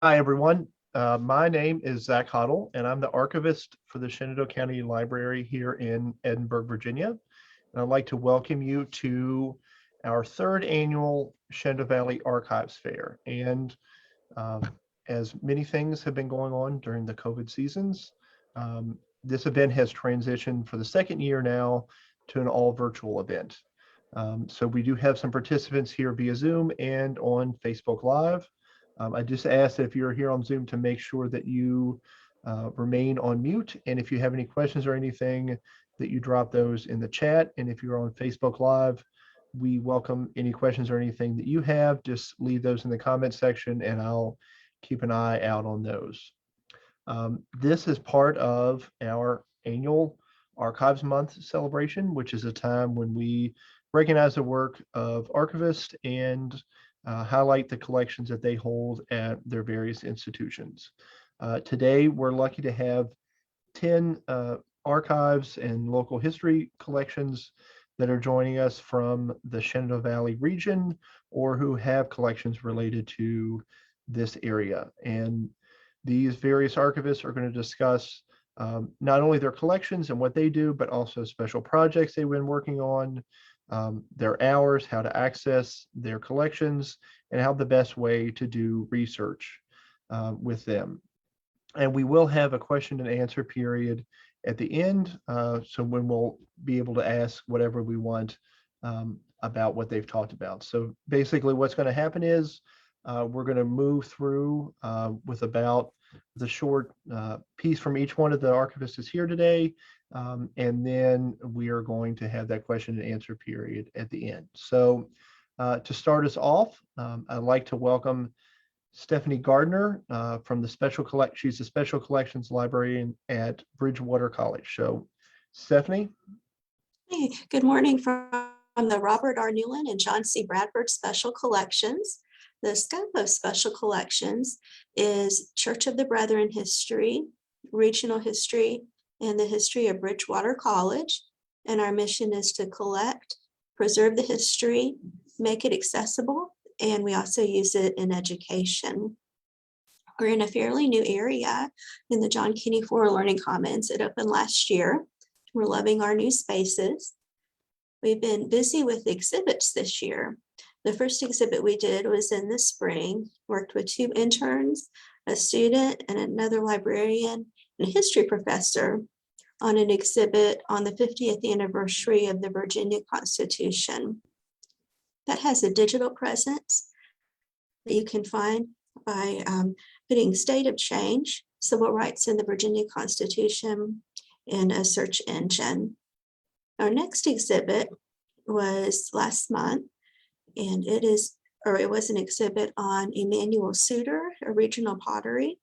Hi, everyone. My name is Zach Hoddle, and I'm the archivist for the Shenandoah County Library here in Edinburgh, Virginia. And I'd like to welcome you to our third annual Shenandoah Valley Archives Fair. And um, as many things have been going on during the COVID seasons, this event has transitioned for the second year now to an all virtual event. So we do have some participants here via Zoom and on Facebook Live. I just ask that if you're here on Zoom to make sure that you remain on mute. And if you have any questions or anything, that you drop those in the chat. And if you're on Facebook Live, we welcome any questions or anything that you have. Just leave those in the comment section and I'll keep an eye out on those. This is part of our annual Archives Month celebration, which is a time when we recognize the work of archivists and highlight the collections that they hold at their various institutions. Today, we're lucky to have 10 archives and local history collections that are joining us from the Shenandoah Valley region or who have collections related to this area. And these various archivists are going to discuss not only their collections and what they do, but also special projects they've been working on, their hours, how to access their collections, and how the best way to do research with them. And we will have a question and answer period at the end, so when we'll be able to ask whatever we want about what they've talked about. So basically what's going to happen is we're going to move through with about the short piece from each one of the archivists here today, and then we are going to have that question and answer period at the end. So to start us off, I'd like to welcome Stephanie Gardner from the she's a Special Collections librarian at Bridgewater College. So Stephanie. Hey, good morning from the Robert R. Newland and John C. Bradford Special Collections. The scope of Special Collections is Church of the Brethren history, regional history, and the history of Bridgewater College. And our mission is to collect, preserve the history, make it accessible, and we also use it in education. We're in a fairly new area in the John Kinney Ford Learning Commons. It opened last year. We're loving our new spaces. We've been busy with exhibits this year. The first exhibit we did was in the spring, worked with 2 interns, a student and another librarian and a history professor on an exhibit on the 50th anniversary of the Virginia Constitution. That has a digital presence that you can find by putting State of Change, Civil Rights in the Virginia Constitution in a search engine. Our next exhibit was last month, and it was an exhibit on Emanuel Suter, a regional potter,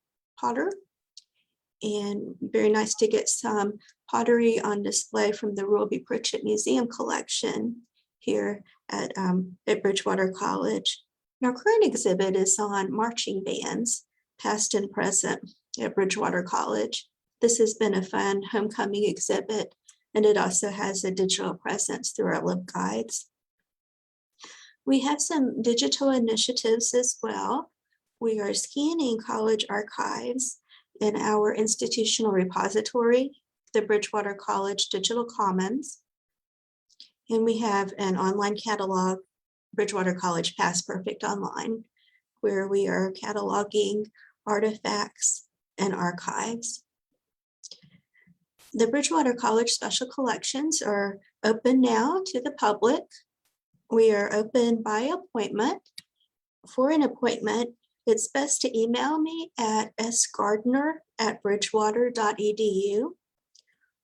and very nice to get some pottery on display from the Ruby Pritchett Museum collection here at Bridgewater College. And our current exhibit is on marching bands, past and present, at Bridgewater College. This has been a fun homecoming exhibit, and it also has a digital presence through our LibGuides. We have some digital initiatives as well. We are scanning college archives in our institutional repository, the Bridgewater College Digital Commons. And we have an online catalog, Bridgewater College Past Perfect Online, where we are cataloging artifacts and archives. The Bridgewater College Special Collections are open now to the public. We are open by appointment. For an appointment, it's best to email me at sgardner@bridgewater.edu,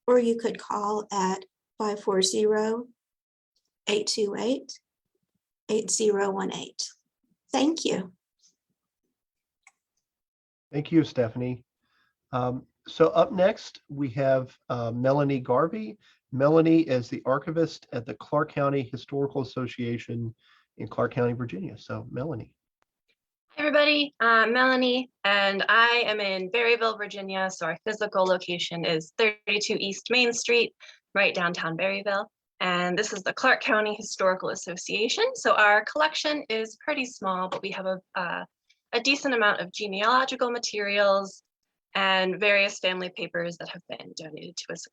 or you could call at 540-828-8018. Thank you. Thank you, Stephanie. So up next, we have Melanie Garvey. Melanie is the archivist at the Clark County Historical Association in Clark County, Virginia. So Melanie. Hi everybody, I'm Melanie, and I am in Berryville, Virginia. So our physical location is 32 East Main Street, right downtown Berryville. And this is the Clark County Historical Association. So our collection is pretty small, but we have a a decent amount of genealogical materials and various family papers that have been donated to us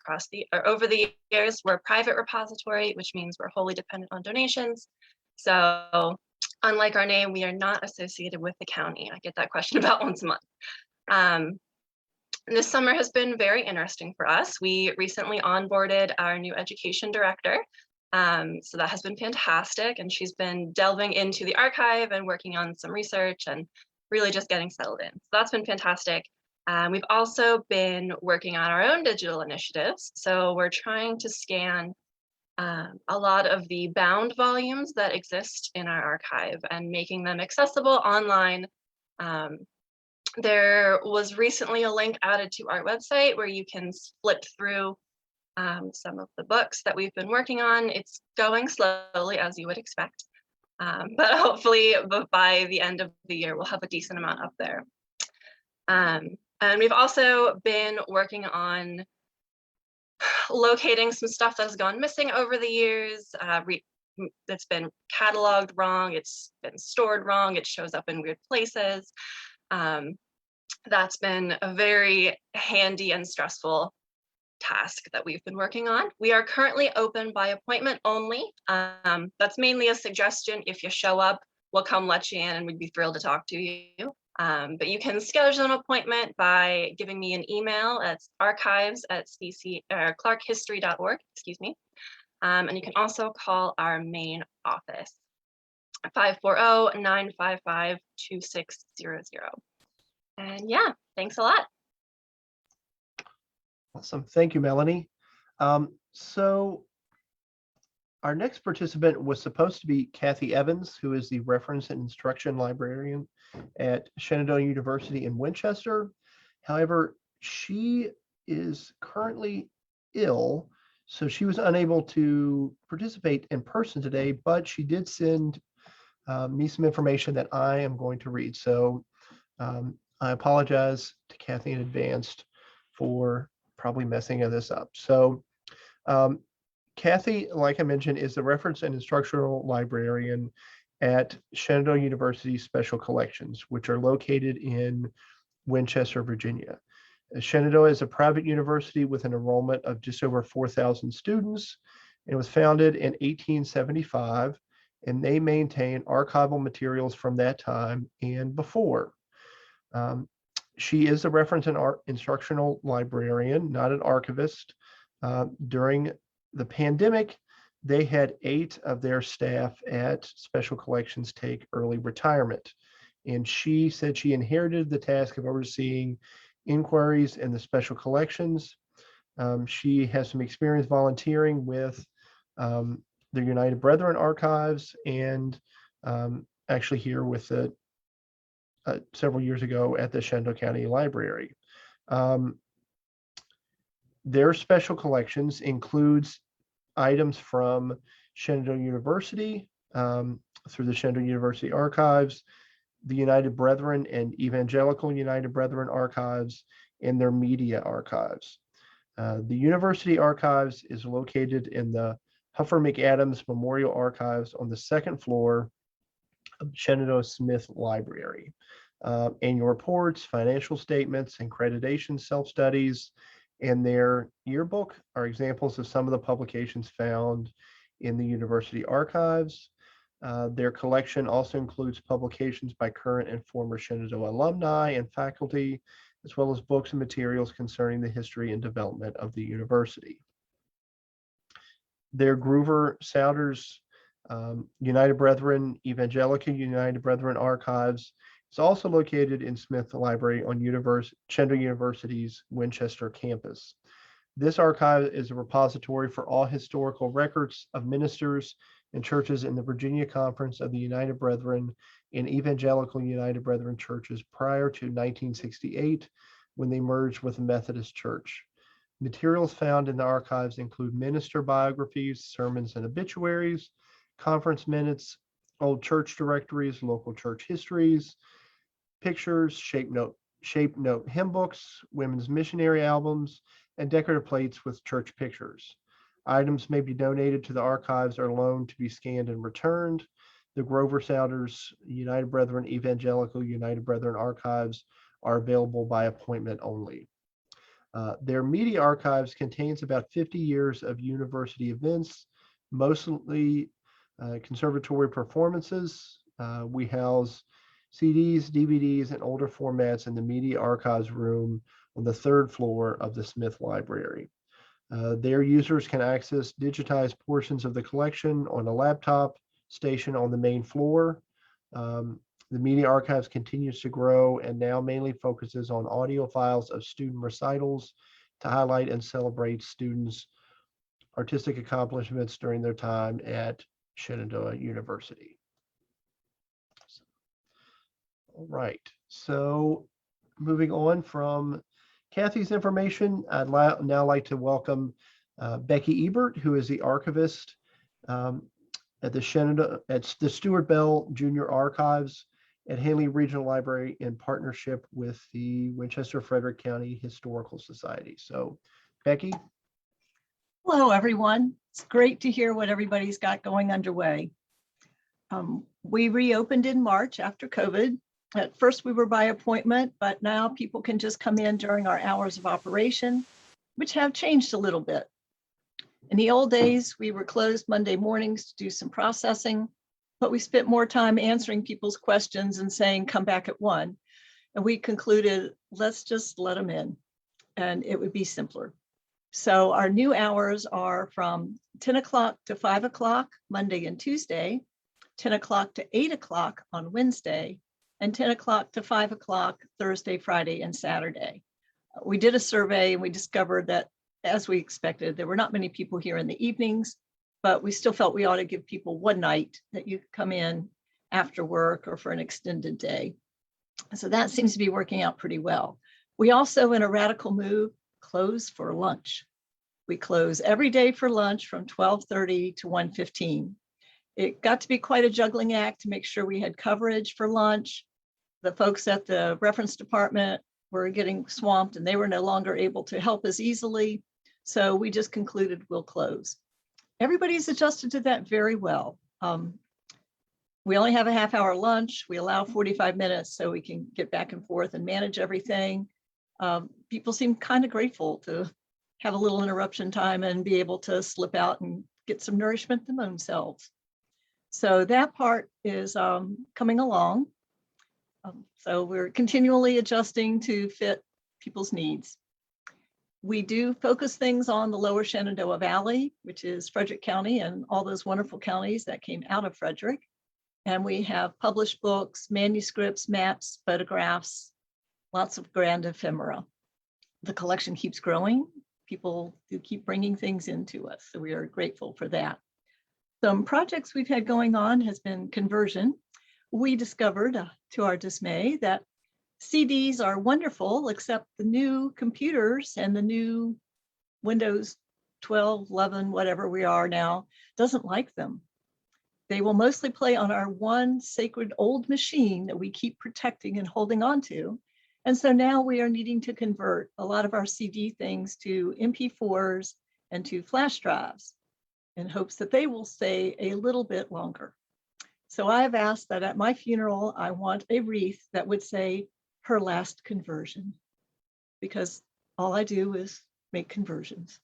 over the years. We're a private repository, which means we're wholly dependent on donations. So unlike our name, we are not associated with the county. I get that question about once a month. This summer has been very interesting for us. We recently onboarded our new education director. So that has been fantastic. And she's been delving into the archive and working on some research and really just getting settled in. So that's been fantastic. We've also been working on our own digital initiatives. So we're trying to scan a lot of the bound volumes that exist in our archive and making them accessible online. There was recently a link added to our website where you can flip through some of the books that we've been working on. It's going slowly, as you would expect, but hopefully by the end of the year, we'll have a decent amount up there. And we've also been working on locating some stuff that's gone missing over the years. It's been cataloged wrong, it's been stored wrong, it shows up in weird places. That's been a very handy and stressful task that we've been working on. We are currently open by appointment only. That's mainly a suggestion. If you show up, we'll come let you in and we'd be thrilled to talk to you. But you can schedule an appointment by giving me an email at archives@clarkhistory.org, excuse me. And you can also call our main office, 540-955-2600. And yeah, thanks a lot. Awesome. Thank you, Melanie. So our next participant was supposed to be Kathy Evans, who is the reference and instruction librarian at Shenandoah University in Winchester. However, she is currently ill, so she was unable to participate in person today, but she did send me some information that I am going to read. So I apologize to Kathy in advance for probably messing this up. So Kathy, like I mentioned, is the reference and instructional librarian at Shenandoah University Special Collections, which are located in Winchester, Virginia. Shenandoah is a private university with an enrollment of just over 4,000 students. It was founded in 1875, and they maintain archival materials from that time and before. She is a reference and instructional librarian, not an archivist. During the pandemic, they had 8 of their staff at Special Collections take early retirement. And she said she inherited the task of overseeing inquiries in the Special Collections. She has some experience volunteering with the United Brethren Archives and actually here with the several years ago at the Shenandoah County Library. Their Special Collections includes items from Shenandoah University through the Shenandoah University Archives, the United Brethren and Evangelical United Brethren Archives, and their media archives. The University Archives is located in the Huffer McAdams Memorial Archives on the 2nd floor of Shenandoah Smith Library. Annual reports, financial statements, accreditation self-studies, and their yearbook are examples of some of the publications found in the University Archives. Their collection also includes publications by current and former Shenandoah alumni and faculty, as well as books and materials concerning the history and development of the university. Their Groover Souders United Brethren, Evangelical United Brethren Archives is also located in Smith Library on Shenandoah University's Winchester campus. This archive is a repository for all historical records of ministers and churches in the Virginia Conference of the United Brethren and Evangelical United Brethren churches prior to 1968, when they merged with the Methodist Church. Materials found in the archives include minister biographies, sermons and obituaries, conference minutes, old church directories, local church histories, pictures, shape note hymn books, women's missionary albums, and decorative plates with church pictures. Items may be donated to the archives or loaned to be scanned and returned. the Grover Sounders, United Brethren Evangelical, United Brethren Archives are available by appointment only. Their media archives contains about 50 years of university events, mostly conservatory performances. We house CDs, DVDs, and older formats in the media archives room on the third floor of the Smith Library. Their users can access digitized portions of the collection on a laptop station on the main floor. The media archives continues to grow and now mainly focuses on audio files of student recitals to highlight and celebrate students' artistic accomplishments during their time at Shenandoah University. All right, so moving on from Kathy's information, I'd now like to welcome Becky Ebert, who is the archivist at the Stuart Bell Junior Archives at Hanley Regional Library in partnership with the Winchester Frederick County Historical Society. So, Becky. Hello, everyone. It's great to hear what everybody's got going underway. We reopened in March after COVID. At first, we were by appointment, but now people can just come in during our hours of operation, which have changed a little bit. In the old days, we were closed Monday mornings to do some processing, but we spent more time answering people's questions and saying, come back at 1. And we concluded, let's just let them in, and it would be simpler. So our new hours are from 10 o'clock to 5 o'clock, Monday and Tuesday, 10 o'clock to 8 o'clock on Wednesday, and 10 o'clock to 5 o'clock, Thursday, Friday, and Saturday. We did a survey and we discovered that, as we expected, there were not many people here in the evenings, but we still felt we ought to give people one night that you could come in after work or for an extended day. So that seems to be working out pretty well. We also, in a radical move, close for lunch. We close every day for lunch from 12:30 to 1:15. It got to be quite a juggling act to make sure we had coverage for lunch. The folks at the reference department were getting swamped and they were no longer able to help us easily. So we just concluded we'll close. Everybody's adjusted to that very well. We only have a half-hour lunch. We allow 45 minutes so we can get back and forth and manage everything. People seem kind of grateful to have a little interruption time and be able to slip out and get some nourishment themselves. So that part is coming along. So we're continually adjusting to fit people's needs. We do focus things on the lower Shenandoah Valley, which is Frederick County and all those wonderful counties that came out of Frederick. And we have published books, manuscripts, maps, photographs, lots of grand ephemera. The collection keeps growing. People do keep bringing things into us, so we are grateful for that. Some projects we've had going on has been conversion. We discovered, to our dismay, that CDs are wonderful, except the new computers and the new Windows 12, 11, whatever we are now, doesn't like them. They will mostly play on our one sacred old machine that we keep protecting and holding on to. And so now we are needing to convert a lot of our CD things to MP4s and to flash drives in hopes that they will stay a little bit longer. So I've asked that at my funeral, I want a wreath that would say her last conversion, because all I do is make conversions.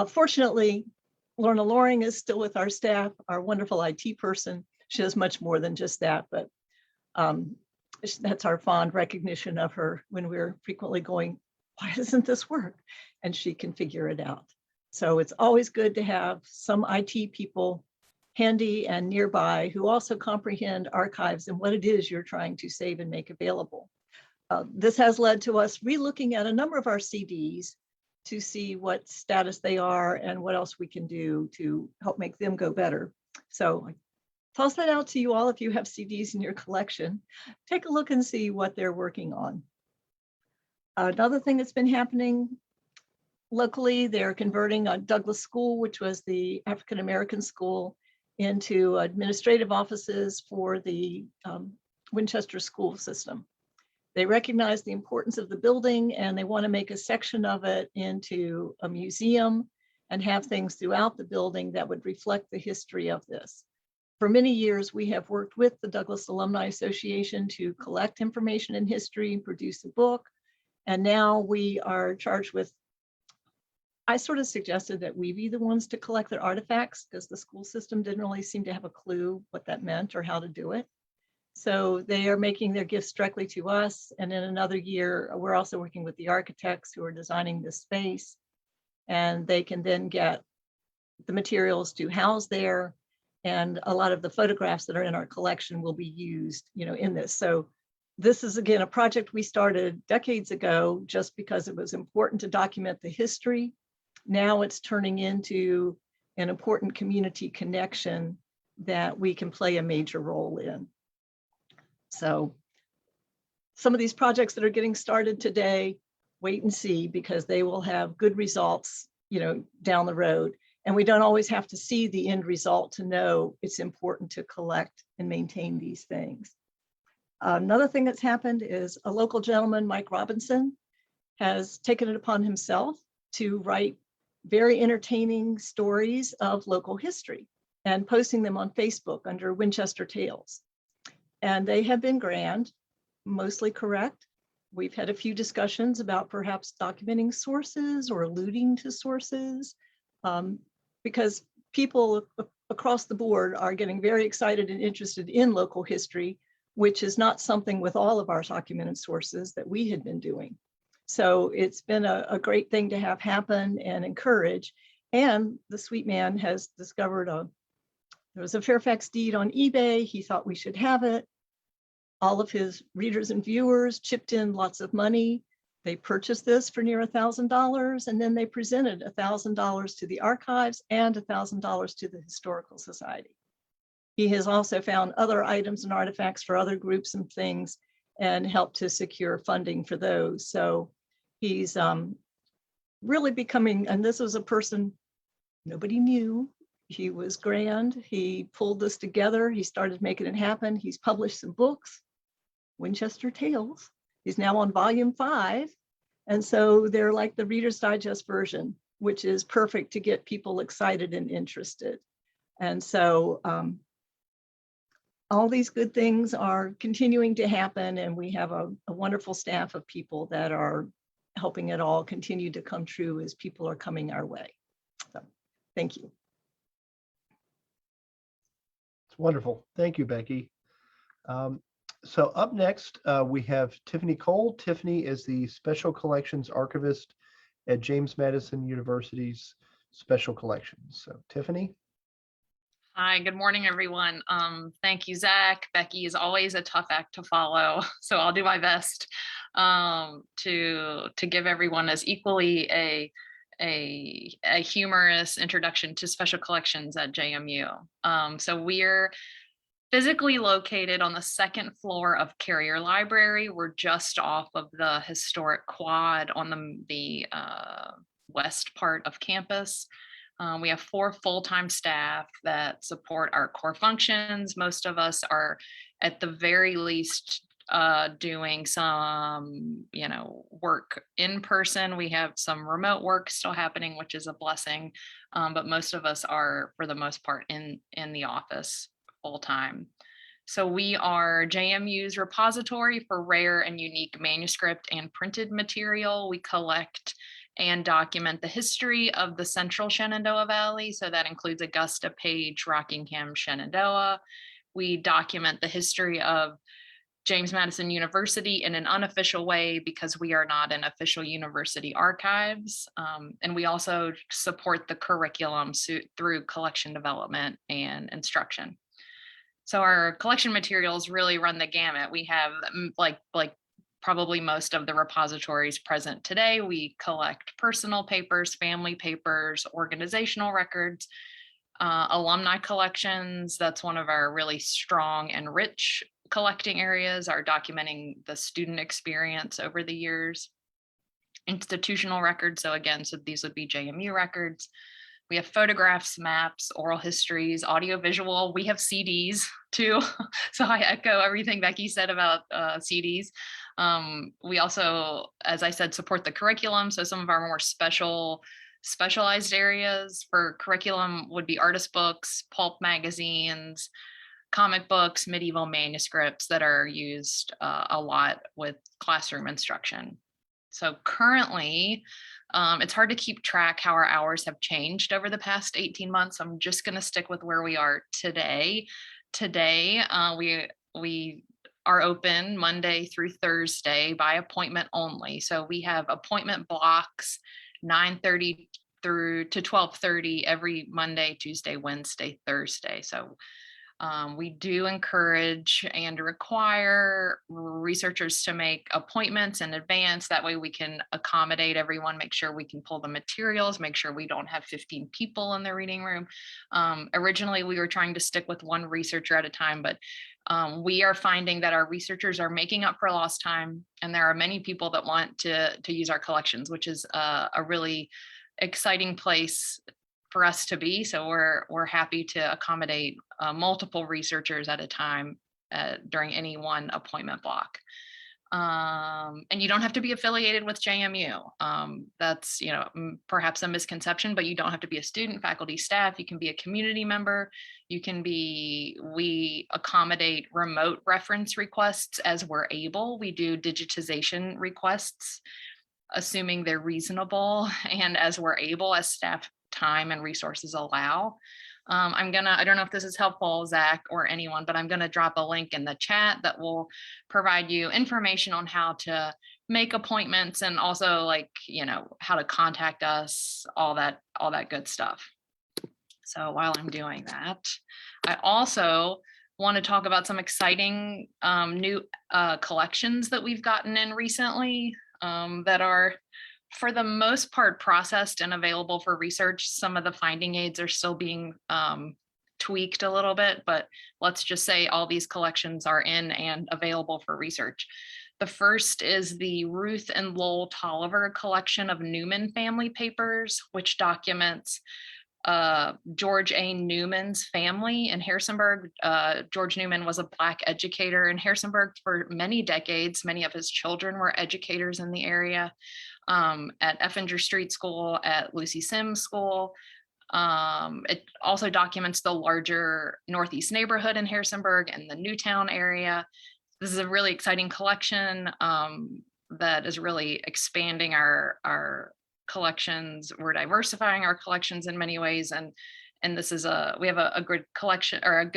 Fortunately, Lorna Loring is still with our staff, our wonderful IT person. She does much more than just that, but that's our fond recognition of her when we're frequently going, why doesn't this work? And she can figure it out. So it's always good to have some IT people handy and nearby who also comprehend archives and what it is you're trying to save and make available. This has led to us relooking at a number of our CDs to see what status they are and what else we can do to help make them go better. So I toss that out to you all if you have CDs in your collection. Take a look and see what they're working on. Another thing that's been happening locally, they're converting Douglas School, which was the African American school, into administrative offices for the Winchester school system. They recognize the importance of the building and they want to make a section of it into a museum and have things throughout the building that would reflect the history of this. For many years, we have worked with the Douglas Alumni Association to collect information in history and produce a book. And now we are charged with, I sort of suggested that we be the ones to collect their artifacts because the school system didn't really seem to have a clue what that meant or how to do it. So they are making their gifts directly to us. And in another year, we're also working with the architects who are designing this space. And they can then get the materials to house there. And a lot of the photographs that are in our collection will be used, in this. So this is, again, a project we started decades ago just because it was important to document the history. Now it's turning into an important community connection that we can play a major role in. So some of these projects that are getting started today, wait and see, because they will have good results, down the road. And we don't always have to see the end result to know it's important to collect and maintain these things. Another thing that's happened is a local gentleman, Mike Robinson, has taken it upon himself to write very entertaining stories of local history and posting them on Facebook under Winchester Tales. And they have been grand, mostly correct. We've had a few discussions about perhaps documenting sources or alluding to sources, because people across the board are getting very excited and interested in local history, which is not something with all of our documented sources that we had been doing. So it's been a great thing to have happen and encourage. And the sweet man has discovered there was a Fairfax deed on eBay. He thought we should have it. All of his readers and viewers chipped in lots of money. They purchased this for near $1,000, and then they presented $1,000 to the archives and $1,000 to the Historical Society. He has also found other items and artifacts for other groups and things and helped to secure funding for those. So he's really becoming, and this was a person nobody knew. He was grand. He pulled this together. He started making it happen. He's published some books, Winchester Tales. He's now on volume 5. And so they're like the Reader's Digest version, which is perfect to get people excited and interested. And so all these good things are continuing to happen. And we have a wonderful staff of people that are helping it all continue to come true as people are coming our way. So thank you. It's wonderful. Thank you, Becky. So up next, we have Tiffany Cole. Tiffany is the Special Collections Archivist at James Madison University's Special Collections. So Tiffany. Hi, good morning, everyone. Thank you, Zach. Becky is always a tough act to follow, so I'll do my best to give everyone as equally a humorous introduction to Special Collections at JMU. So we're physically located on the second floor of Carrier Library. We're just off of the historic quad on the west part of campus. We have 4 full-time staff that support our core functions. Most of us are at the very least doing some, work in person. We have some remote work still happening, which is a blessing. But most of us are, for the most part, in the office full time. So we are JMU's repository for rare and unique manuscript and printed material. We collect and document the history of the central Shenandoah Valley. So that includes Augusta, Page, Rockingham, Shenandoah. We document the history of James Madison University in an unofficial way because we are not an official university archives. And we also support the curriculum through collection development and instruction. So our collection materials really run the gamut. We have like probably most of the repositories present today. We collect personal papers, family papers, organizational records, alumni collections. That's one of our really strong and rich collecting areas, are documenting the student experience over the years. Institutional records, so these would be JMU records. We have photographs, maps, oral histories, audiovisual. We have CDs too. So I echo everything Becky said about CDs. We also, as I said, support the curriculum. So some of our more specialized areas for curriculum would be artist books, pulp magazines, comic books, medieval manuscripts that are used a lot with classroom instruction. So currently, it's hard to keep track how our hours have changed over the past 18 months. I'm just going to stick with where we are today. Today, we are open Monday through Thursday by appointment only. So we have appointment blocks 9:30 through to 12:30 every Monday, Tuesday, Wednesday, Thursday. So we do encourage and require researchers to make appointments in advance. That way we can accommodate everyone, make sure we can pull the materials, make sure we don't have 15 people in the reading room. Originally, we were trying to stick with one researcher at a time, but we are finding that our researchers are making up for lost time, and there are many people that want to use our collections, which is a really exciting place for us to be. So we're happy to accommodate multiple researchers at a time during any one appointment block. And you don't have to be affiliated with JMU. That's, perhaps a misconception, but you don't have to be a student, faculty, staff. You can be a community member. We accommodate remote reference requests as we're able. We do digitization requests, assuming they're reasonable, and as we're able, as staff time and resources allow. I don't know if this is helpful, Zach, or anyone, but I'm gonna drop a link in the chat that will provide you information on how to make appointments, and also how to contact us, all that good stuff. So while I'm doing that, I also want to talk about some exciting new collections that we've gotten in recently that are, for the most part, processed and available for research. Some of the finding aids are still being tweaked a little bit, but let's just say all these collections are in and available for research. The first is the Ruth and Lowell Tolliver collection of Newman family papers, which documents George A. Newman's family in Harrisonburg. George Newman was a Black educator in Harrisonburg for many decades. Many of his children were educators in the area. At Effinger Street School, at Lucy Sims School. It also documents the larger Northeast neighborhood in Harrisonburg and the Newtown area. This is a really exciting collection that is really expanding our collections. We're diversifying our collections in many ways, and this is we have a good collection, or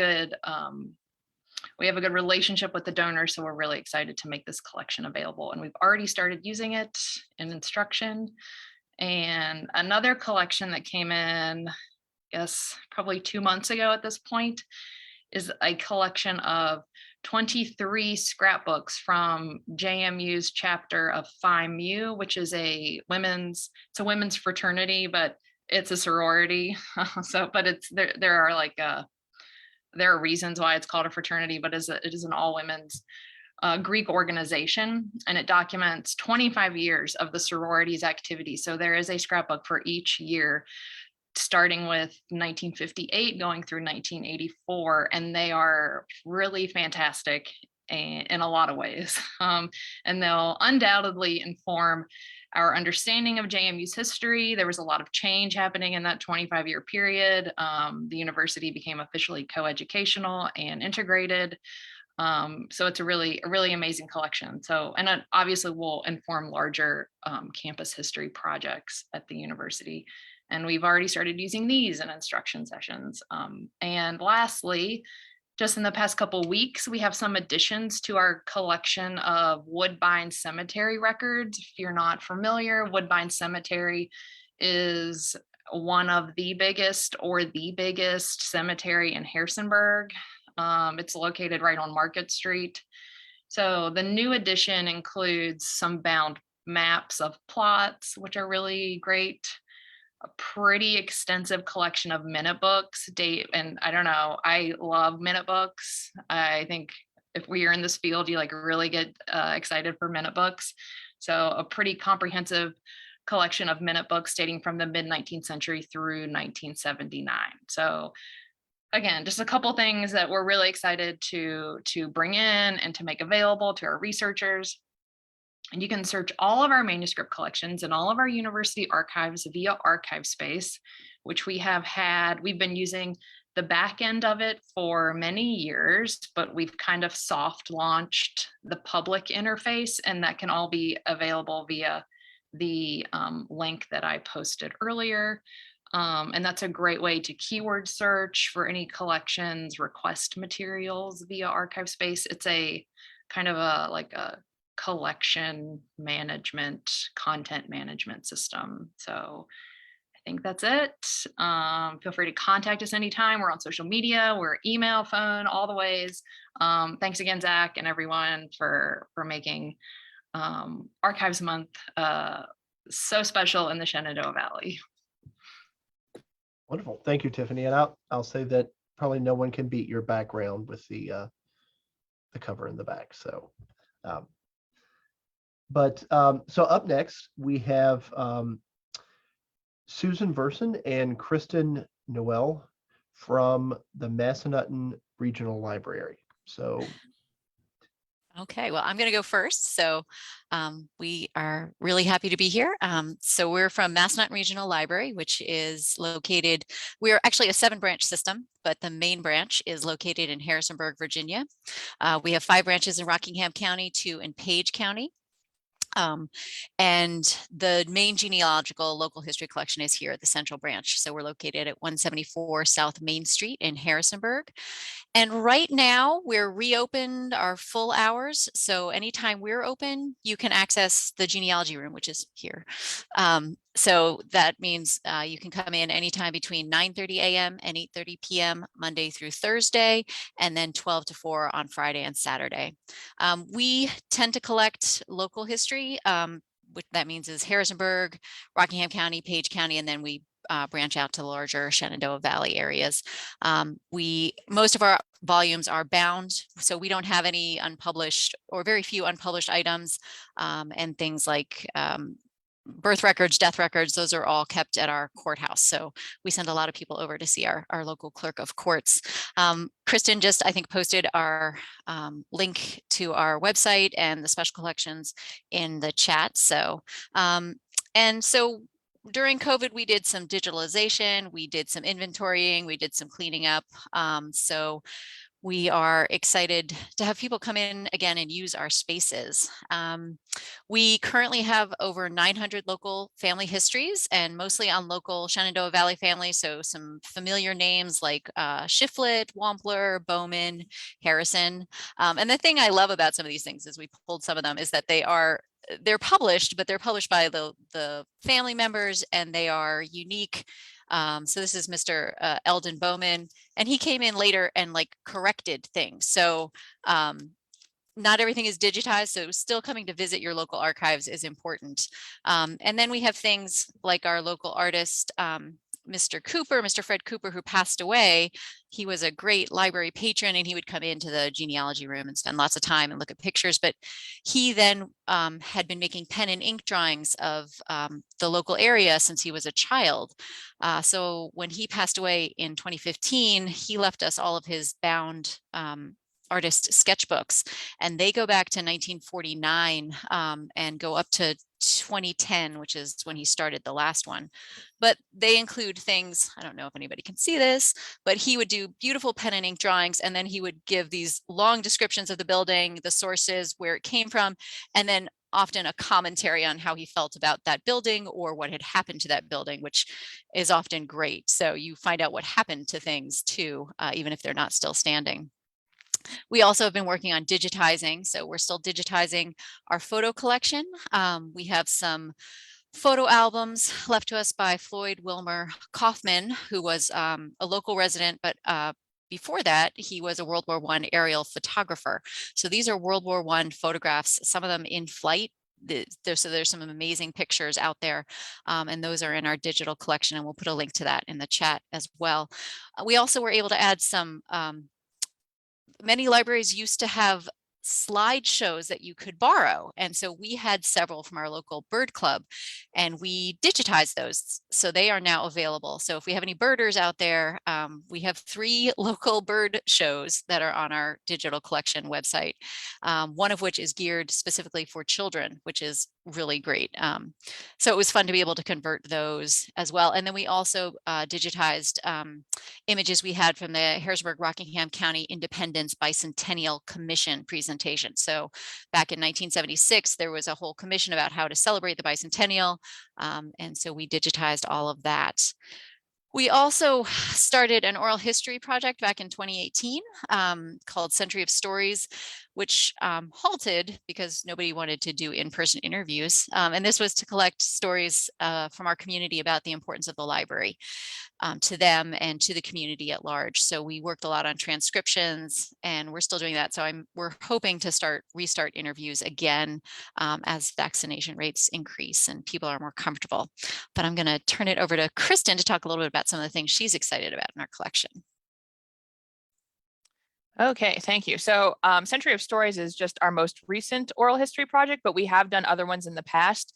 we have a good relationship with the donors, so we're really excited to make this collection available, and we've already started using it in instruction. And another collection that came in, I guess probably 2 months ago at this point, is a collection of 23 scrapbooks from JMU's chapter of Phi Mu, which is a women's fraternity, but it's a sorority. But there are reasons why it's called a fraternity, but it is an all women's Greek organization, and it documents 25 years of the sorority's activity. So there is a scrapbook for each year, starting with 1958 going through 1984, and they are really fantastic in a lot of ways. And they'll undoubtedly inform our understanding of JMU's history. There was a lot of change happening in that 25-year period. The university became officially coeducational and integrated. So it's a really amazing collection. And it obviously will inform larger campus history projects at the university. And we've already started using these in instruction sessions. And lastly, just in the past couple of weeks, we have some additions to our collection of Woodbine Cemetery records. If you're not familiar, Woodbine Cemetery is one of the biggest or the biggest cemetery in Harrisonburg. It's located right on Market Street. So the new addition includes some bound maps of plots, which are really great. A pretty extensive collection of minute books. And I don't know, I love minute books. I think if we are in this field, you really get excited for minute books. So a pretty comprehensive collection of minute books dating from the mid-19th century through 1979. So again, just a couple things that we're really excited to bring in and to make available to our researchers. And you can search all of our manuscript collections and all of our university archives via Archive Space, which we've been using the back end of it for many years, but we've kind of soft launched the public interface, and that can all be available via the link that I posted earlier. And that's a great way to keyword search for any collections, request materials via archive space. It's a kind of like a collection management, content management system. So I think that's it. Feel free to contact us anytime. We're on social media, we're email, phone, all the ways. Thanks again, Zach, and everyone for making Archives Month so special in the Shenandoah Valley. Wonderful. Thank you, Tiffany. And I'll say that probably no one can beat your background with the cover in the back. So, so up next we have Susan Verson and Kristen Noel from the Massnet Regional Library. So Okay, well, I'm going to go first. So we are really happy to be here. So we're from Massnet Regional Library, which is located, we're actually a 7-branch system, but the main branch is located in Harrisonburg, Virginia. We have 5 branches in Rockingham County, 2 in Page County. And the main genealogical local history collection is here at the Central Branch. So we're located at 174 South Main Street in Harrisonburg. And right now we're reopened our full hours. So anytime we're open, you can access the genealogy room, which is here. So that means you can come in anytime between 9:30 a.m. and 8:30 p.m. Monday through Thursday, and then 12 to 4 on Friday and Saturday. We tend to collect local history, which that means is Harrisonburg, Rockingham County, Page County, and then we branch out to larger Shenandoah Valley areas. Most of our volumes are bound, so we don't have any unpublished or very few unpublished items, and things like birth records, death records, those are all kept at our courthouse. So we send a lot of people over to see our local clerk of courts. Kristen just, I think, posted our link to our website and the special collections in the chat. So, and so during COVID, we did some digitalization, we did some inventorying, we did some cleaning up. So we are excited to have people come in again and use our spaces. We currently have over 900 local family histories, and mostly on local Shenandoah Valley families. So some familiar names like Shiflett, Wampler, Bowman, Harrison. And the thing I love about some of these things is we pulled some of them is that they're published, but they're published by the family members, and they are unique. So this is Mr. Eldon Bowman, and he came in later and like corrected things. So not everything is digitized, so still coming to visit your local archives is important. And then we have things like our local artist, Mr. Fred Cooper, who passed away. He was a great library patron, and he would come into the genealogy room and spend lots of time and look at pictures. But he then had been making pen and ink drawings of the local area since he was a child. So when he passed away in 2015, he left us all of his bound artist sketchbooks, and they go back to 1949 and go up to 2010, which is when he started the last one. But they include things, I don't know if anybody can see this, but he would do beautiful pen and ink drawings, and then he would give these long descriptions of the building, the sources, where it came from, and then often a commentary on how he felt about that building or what had happened to that building, which is often great. So you find out what happened to things too, even if they're not still standing. We also have been working on digitizing. So we're still digitizing our photo collection. We have some photo albums left to us by Floyd Wilmer Kaufman, who was a local resident, but before that, he was a World War I aerial photographer. So these are World War I photographs, some of them in flight. So there's some amazing pictures out there, and those are in our digital collection, and we'll put a link to that in the chat as well. We also were able to add some many libraries used to have slideshows that you could borrow. And so we had several from our local bird club, and we digitized those. So they are now available. So if we have any birders out there, we have 3 local bird shows that are on our digital collection website. One of which is geared specifically for children, which is really great. So it was fun to be able to convert those as well. And then we also digitized images we had from the Harrisburg-Rockingham County Independence Bicentennial Commission presentation. So back in 1976, there was a whole commission about how to celebrate the bicentennial. And so we digitized all of that. We also started an oral history project back in 2018 called Century of Stories, which halted because nobody wanted to do in-person interviews. And this was to collect stories from our community about the importance of the library to them and to the community at large. So we worked a lot on transcriptions, and we're still doing that. So we're hoping to restart interviews again as vaccination rates increase and people are more comfortable. But I'm going to turn it over to Kristen to talk a little bit about some of the things she's excited about in our collection. Okay, thank you. So Century of Stories is just our most recent oral history project, but we have done other ones in the past.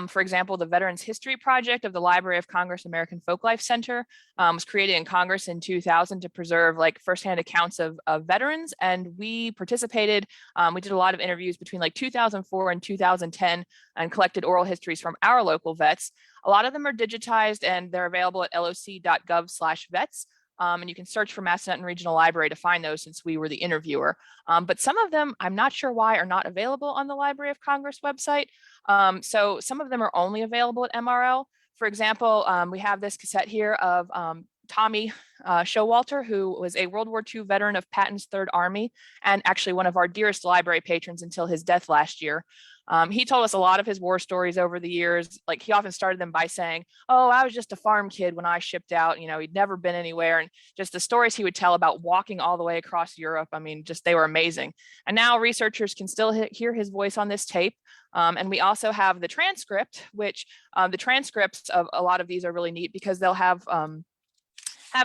For example, the Veterans History Project of the Library of Congress American Folklife Center was created in Congress in 2000 to preserve like firsthand accounts of veterans. And we participated, we did a lot of interviews between like 2004 and 2010 and collected oral histories from our local vets. A lot of them are digitized and they're available at loc.gov/vets. And you can search for Massnet and Regional Library to find those since we were the interviewer. But some of them, I'm not sure why, are not available on the Library of Congress website. So some of them are only available at MRL. For example, we have this cassette here of Tommy Showalter, who was a World War II veteran of Patton's Third Army and actually one of our dearest library patrons until his death last year. He told us a lot of his war stories over the years. Like he often started them by saying, "Oh, I was just a farm kid when I shipped out. You know, he'd never been anywhere." And just the stories he would tell about walking all the way across Europe. I mean, just they were amazing. And now researchers can still hear his voice on this tape. And we also have the transcript, which the transcripts of a lot of these are really neat because they'll have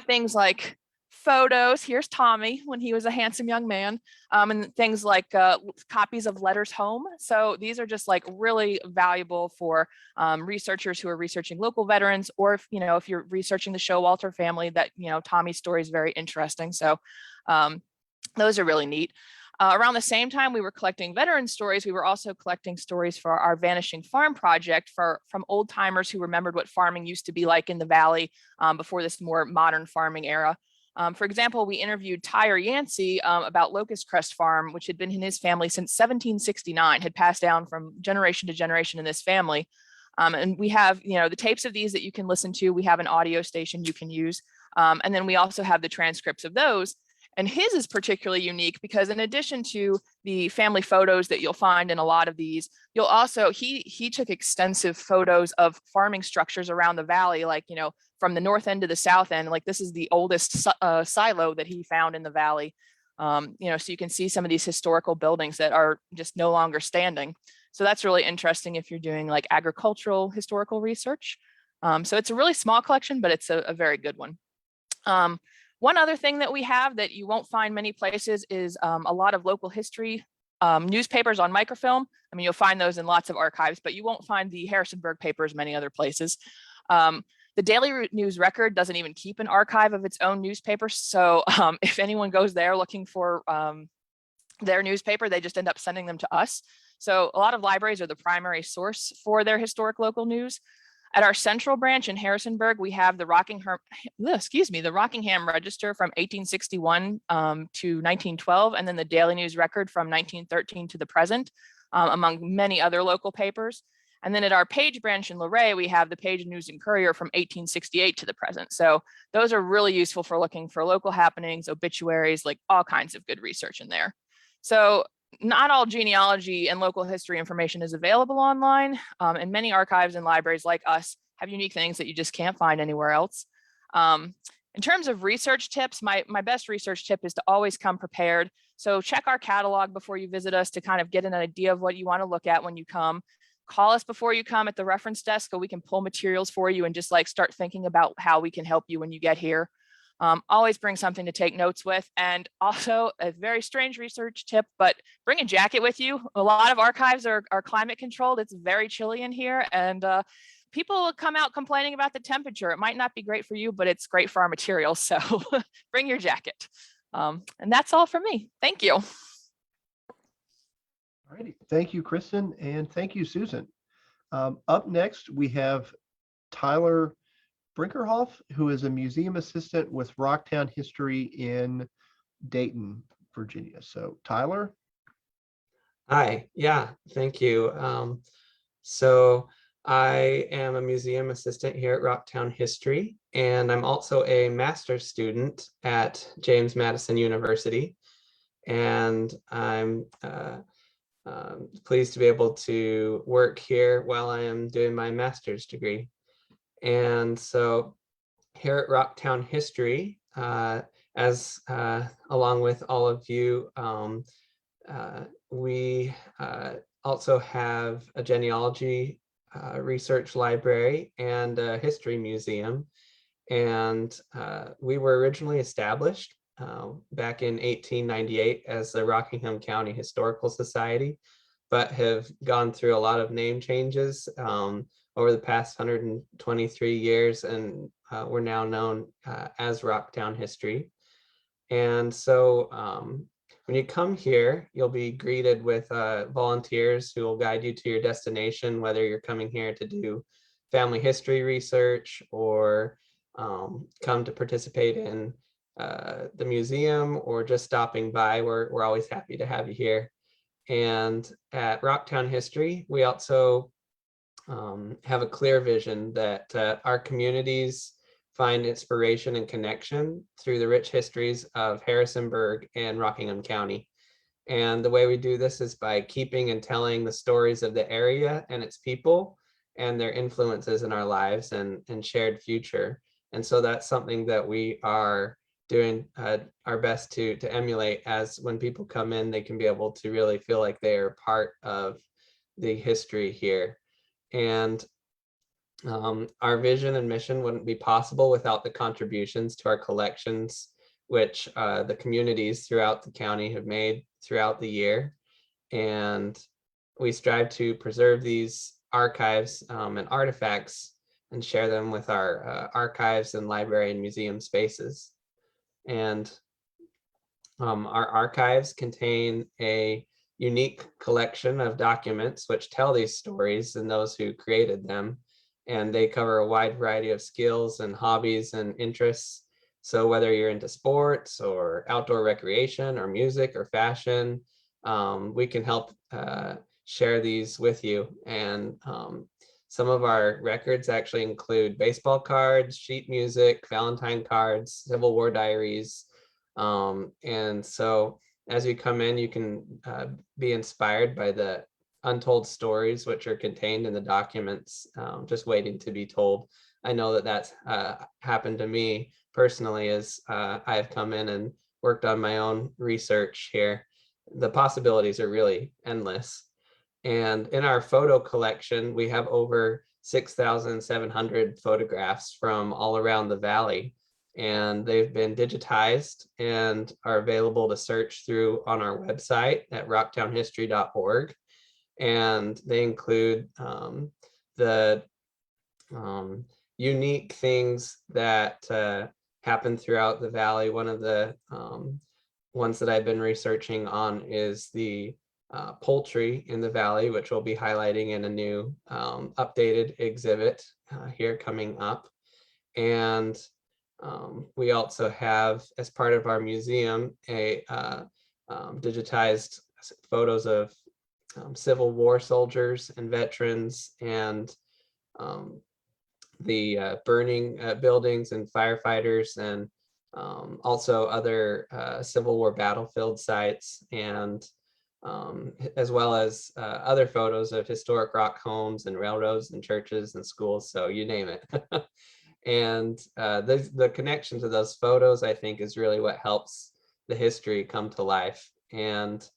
things like photos. Here's Tommy when he was a handsome young man, and things like copies of letters home. So these are just like really valuable for researchers who are researching local veterans, or if if you're researching the Showalter family, that Tommy's story is very interesting. So those are really neat. Around the same time we were collecting veteran stories, we were also collecting stories for our Vanishing Farm project from old timers who remembered what farming used to be like in the Valley before this more modern farming era. For example, we interviewed Tyre Yancey about Locust Crest Farm, which had been in his family since 1769, had passed down from generation to generation in this family. And we have, the tapes of these that you can listen to. We have an audio station you can use. And then we also have the transcripts of those. And his is particularly unique because in addition to the family photos that you'll find in a lot of these, you'll also, he took extensive photos of farming structures around the Valley, like, from the north end to the south end. Like this is the oldest silo that he found in the Valley. So you can see some of these historical buildings that are just no longer standing. So that's really interesting if you're doing like agricultural historical research. So it's a really small collection, but it's a very good one. One other thing that we have that you won't find many places is a lot of local history newspapers on microfilm. I mean, you'll find those in lots of archives, but you won't find the Harrisonburg papers many other places. The Daily News Record doesn't even keep an archive of its own newspaper. So if anyone goes there looking for their newspaper, they just end up sending them to us. So a lot of libraries are the primary source for their historic local news. At our central branch in Harrisonburg, we have the Rockingham Register from 1861 to 1912, and then the Daily News Record from 1913 to the present, among many other local papers. And then at our Page branch in Luray, we have the Page News and Courier from 1868 to the present. So those are really useful for looking for local happenings, obituaries, like all kinds of good research in there. So not all genealogy and local history information is available online, and many archives and libraries like us have unique things that you just can't find anywhere else. In terms of research tips, my best research tip is to always come prepared. So check our catalog before you visit us to kind of get an idea of what you want to look at when you come. Call us before you come at the reference desk so we can pull materials for you and just like start thinking about how we can help you when you get here. Always bring something to take notes with. And also a very strange research tip, but bring a jacket with you. A lot of archives are climate controlled. It's very chilly in here, and people will come out complaining about the temperature. It might not be great for you, but it's great for our materials. So bring your jacket. And that's all from me. Thank you. All righty. Thank you, Kristen, and thank you, Susan. Up next, we have Tyler Brinkerhoff, who is a museum assistant with Rocktown History in Dayton, Virginia. So Tyler. Hi, yeah, thank you. So I am a museum assistant here at Rocktown History, and I'm also a master's student at James Madison University. And I'm pleased to be able to work here while I am doing my master's degree. And so here at Rocktown History, as along with all of you, we also have a genealogy research library and a history museum. And we were originally established back in 1898 as the Rockingham County Historical Society, but have gone through a lot of name changes over the past 123 years, and we're now known as Rocktown History. And so when you come here, you'll be greeted with volunteers who will guide you to your destination, whether you're coming here to do family history research or come to participate in the museum or just stopping by. We're always happy to have you here. And at Rocktown History, we also have a clear vision that our communities find inspiration and connection through the rich histories of Harrisonburg and Rockingham County. And the way we do this is by keeping and telling the stories of the area and its people and their influences in our lives and shared future. And so that's something that we are doing our best to emulate, as when people come in, they can be able to really feel like they are part of the history here. And our vision and mission wouldn't be possible without the contributions to our collections, which the communities throughout the county have made throughout the year. And we strive to preserve these archives and artifacts and share them with our archives and library and museum spaces. And our archives contain a unique collection of documents which tell these stories and those who created them. And they cover a wide variety of skills and hobbies and interests. So whether you're into sports or outdoor recreation or music or fashion, we can help share these with you. And some of our records actually include baseball cards, sheet music, Valentine cards, Civil War diaries. And so as you come in, you can be inspired by the untold stories which are contained in the documents, just waiting to be told. I know that that's happened to me personally as I've come in and worked on my own research here. The possibilities are really endless. And in our photo collection, we have over 6,700 photographs from all around the valley. And they've been digitized and are available to search through on our website at rocktownhistory.org. And they include the unique things that happen throughout the valley. One of the ones that I've been researching on is the poultry in the valley, which we'll be highlighting in a new updated exhibit here coming up. And we also have, as part of our museum, a digitized photos of Civil War soldiers and veterans, and the burning buildings and firefighters, and also other Civil War battlefield sites, and as well as other photos of historic rock homes and railroads and churches and schools, so you name it. And the connection to those photos, I think, is really what helps the history come to life. And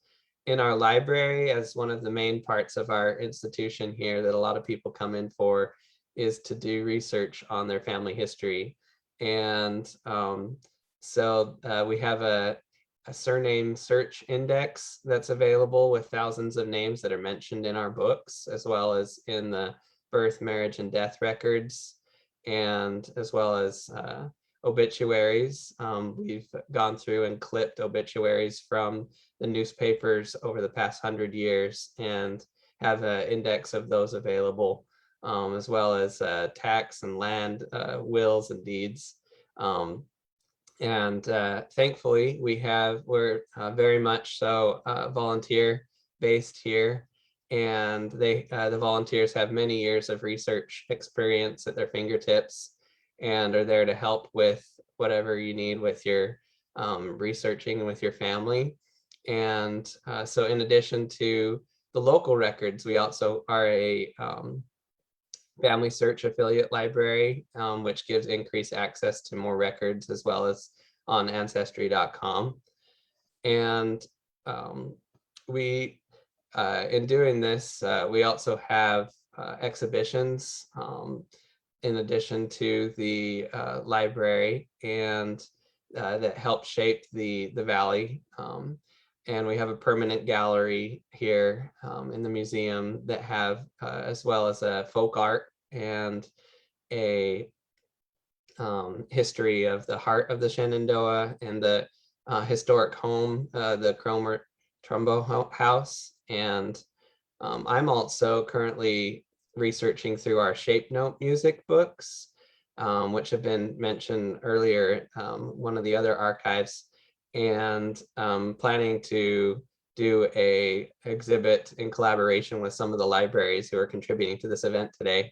in our library, as one of the main parts of our institution here that a lot of people come in for, is to do research on their family history. And so we have a surname search index that's available with thousands of names that are mentioned in our books, as well as in the birth, marriage, and death records, and as well as obituaries. We've gone through and clipped obituaries from the newspapers over the past 100 years and have an index of those available, as well as tax and land wills and deeds. And thankfully, we're very much so volunteer based here, and the volunteers have many years of research experience at their fingertips and are there to help with whatever you need with your researching and with your family. And so in addition to the local records, we also are a Family Search affiliate library, which gives increased access to more records, as well as on ancestry.com. And we, in doing this, we also have exhibitions in addition to the library, and that help shape the valley. And we have a permanent gallery here in the museum that have, as well as a folk art and a history of the heart of the Shenandoah and the historic home, the Cromer Trumbo House. And I'm also currently researching through our Shape Note music books, which have been mentioned earlier, one of the other archives, and planning to do a exhibit in collaboration with some of the libraries who are contributing to this event today.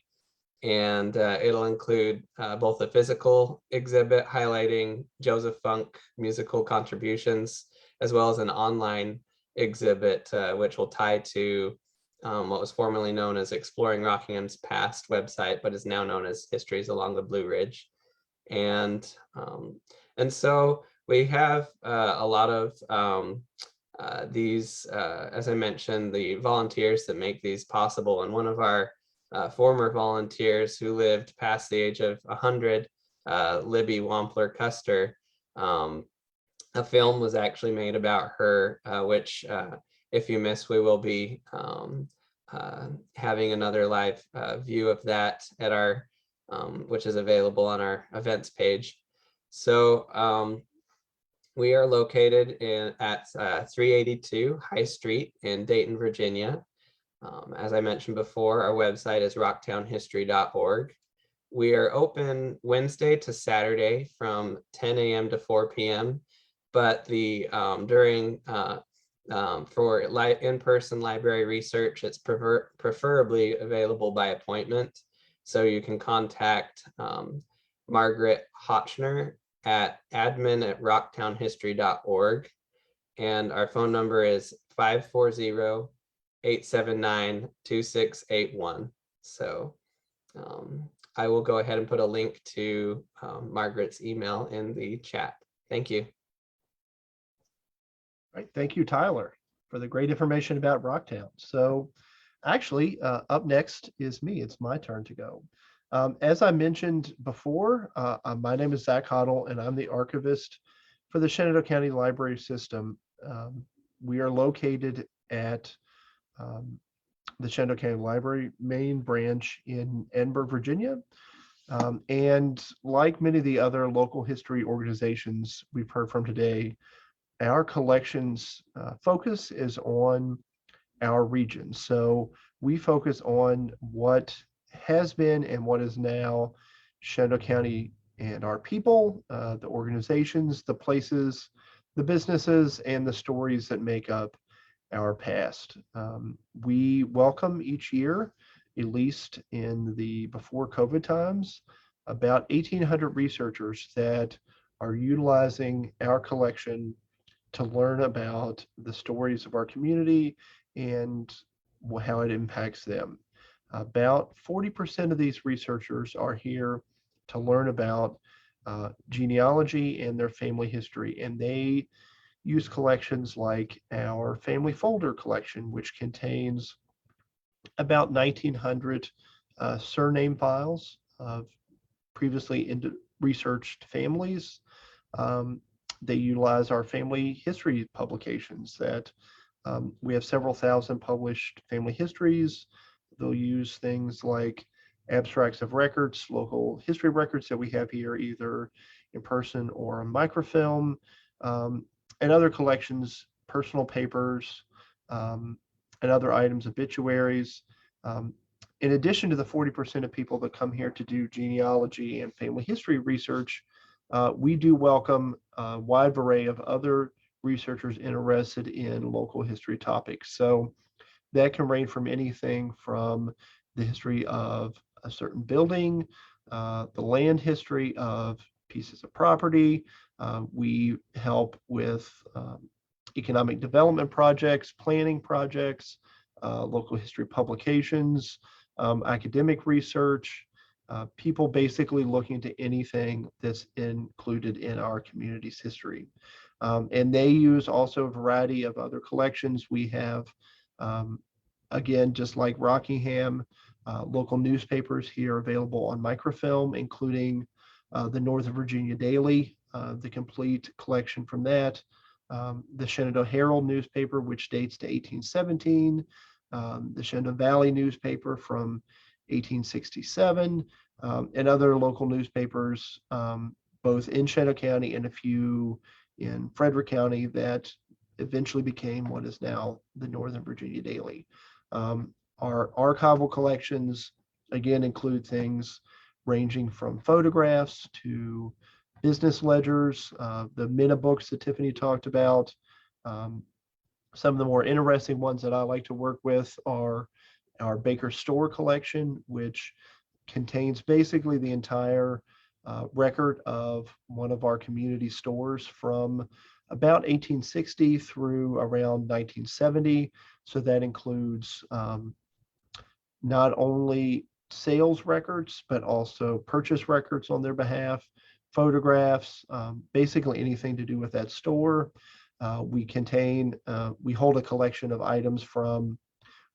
And it'll include both a physical exhibit highlighting Joseph Funk musical contributions, as well as an online exhibit, which will tie to what was formerly known as Exploring Rockingham's Past website, but is now known as Histories Along the Blue Ridge. And so we have a lot of these, as I mentioned, the volunteers that make these possible. And one of our former volunteers who lived past the age of 100, Libby Wampler Custer, a film was actually made about her, which if you miss, we will be having another live view of that at our, which is available on our events page. So we are located at 382 High Street in Dayton, Virginia. As I mentioned before, our website is rocktownhistory.org. We are open Wednesday to Saturday from 10 a.m. to 4 p.m. But the during for in-person library research, it's preferably available by appointment. So you can contact Margaret Hotchner at admin@rocktownhistory.org. And our phone number is 540-879-2681. So I will go ahead and put a link to Margaret's email in the chat. Thank you. Right. Thank you, Tyler, for the great information about Rocktown. So actually, up next is me. It's my turn to go. As I mentioned before, my name is Zach Hoddle, and I'm the archivist for the Shenandoah County Library System. We are located at the Shenandoah County Library main branch in Edinburgh, Virginia. And like many of the other local history organizations we've heard from today, our collections focus is on our region. So we focus on what has been and what is now Shenandoah County and our people, the organizations, the places, the businesses, and the stories that make up our past. We welcome each year, at least in the before COVID times, about 1,800 researchers that are utilizing our collection to learn about the stories of our community and how it impacts them. About 40% of these researchers are here to learn about genealogy and their family history, and they use collections like our family folder collection, which contains about 1,900 surname files of previously researched families. They utilize our family history publications that we have several thousand published family histories. They'll use things like abstracts of records, local history records that we have here, either in person or on microfilm, and other collections, personal papers, and other items, obituaries. In addition to the 40% of people that come here to do genealogy and family history research, we do welcome a wide array of other researchers interested in local history topics. So that can range from anything from the history of a certain building, the land history of pieces of property. We help with economic development projects, planning projects, local history publications, academic research, people basically looking into anything that's included in our community's history. And they use also a variety of other collections. We have, again, just like Rockingham, local newspapers here available on microfilm, including the Northern Virginia Daily, the complete collection from that, the Shenandoah Herald newspaper, which dates to 1817, the Shenandoah Valley newspaper from 1867, and other local newspapers, both in Shenandoah County and a few in Frederick County that eventually became what is now the Northern Virginia Daily. Our archival collections, again, include things ranging from photographs to business ledgers, the Minna books that Tiffany talked about. Some of the more interesting ones that I like to work with are our Baker Store collection, which contains basically the entire record of one of our community stores from about 1860 through around 1970. So that includes not only sales records, but also purchase records on their behalf, photographs, basically anything to do with that store. We hold a collection of items from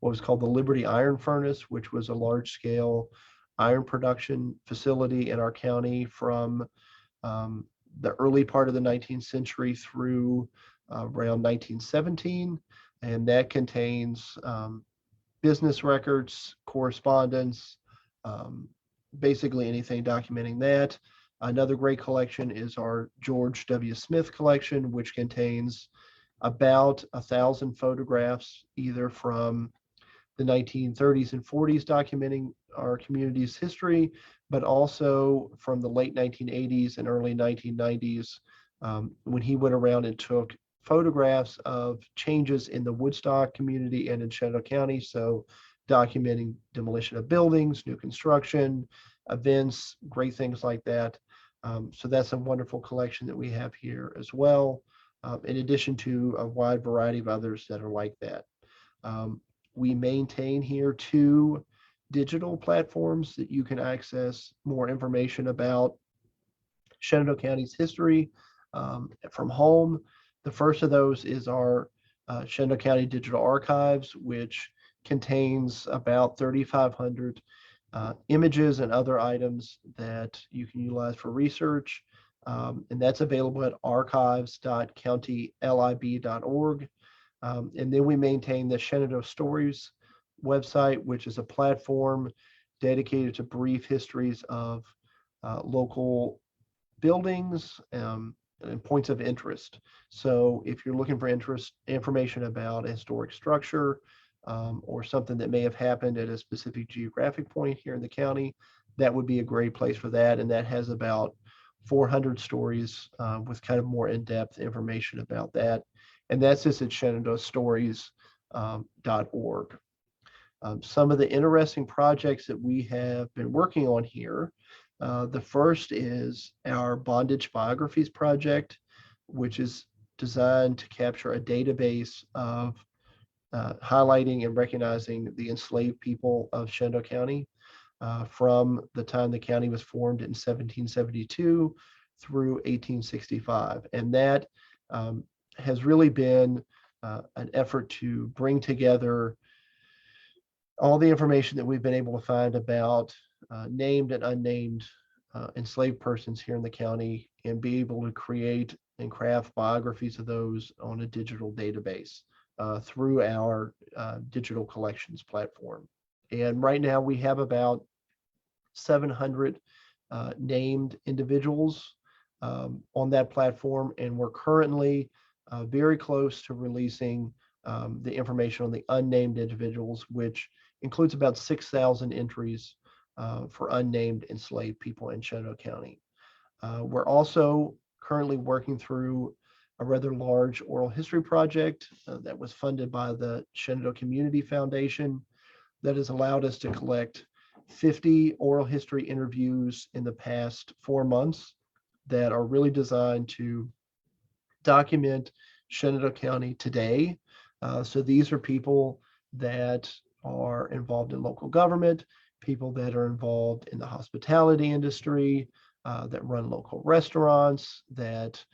what was called the Liberty Iron Furnace, which was a large scale iron production facility in our county from the early part of the 19th century through around 1917. And that contains business records, correspondence, basically anything documenting that. Another great collection is our George W. Smith collection, which contains about 1,000 photographs, either from the 1930s and 40s documenting our community's history, but also from the late 1980s and early 1990s, when he went around and took photographs of changes in the Woodstock community and in Shenandoah County. So documenting demolition of buildings, new construction, events, great things like that. So that's a wonderful collection that we have here as well, in addition to a wide variety of others that are like that. We maintain here 2 digital platforms that you can access more information about Shenandoah County's history from home. The first of those is our Shenandoah County Digital Archives, which contains about 3,500 images and other items that you can utilize for research. And that's available at archives.countylib.org. And then we maintain the Shenandoah Stories website, which is a platform dedicated to brief histories of local buildings and points of interest. So if you're looking for information about a historic structure or something that may have happened at a specific geographic point here in the county, that would be a great place for that. And that has about 400 stories with kind of more in-depth information about that. And that's just at shenandoahstories.org. Some of the interesting projects that we have been working on here. The first is our Bondage Biographies project, which is designed to capture a database of highlighting and recognizing the enslaved people of Shenandoah County from the time the county was formed in 1772 through 1865. And that has really been an effort to bring together all the information that we've been able to find about named and unnamed enslaved persons here in the county and be able to create and craft biographies of those on a digital database through our digital collections platform. And right now we have about 700 named individuals on that platform, and we're currently very close to releasing the information on the unnamed individuals, which includes about 6,000 entries for unnamed enslaved people in Shenandoah County. We're also currently working through a rather large oral history project that was funded by the Shenandoah Community Foundation that has allowed us to collect 50 oral history interviews in the past 4 months that are really designed to document Shenandoah County today. So these are people that are involved in local government, people that are involved in the hospitality industry, that run local restaurants, that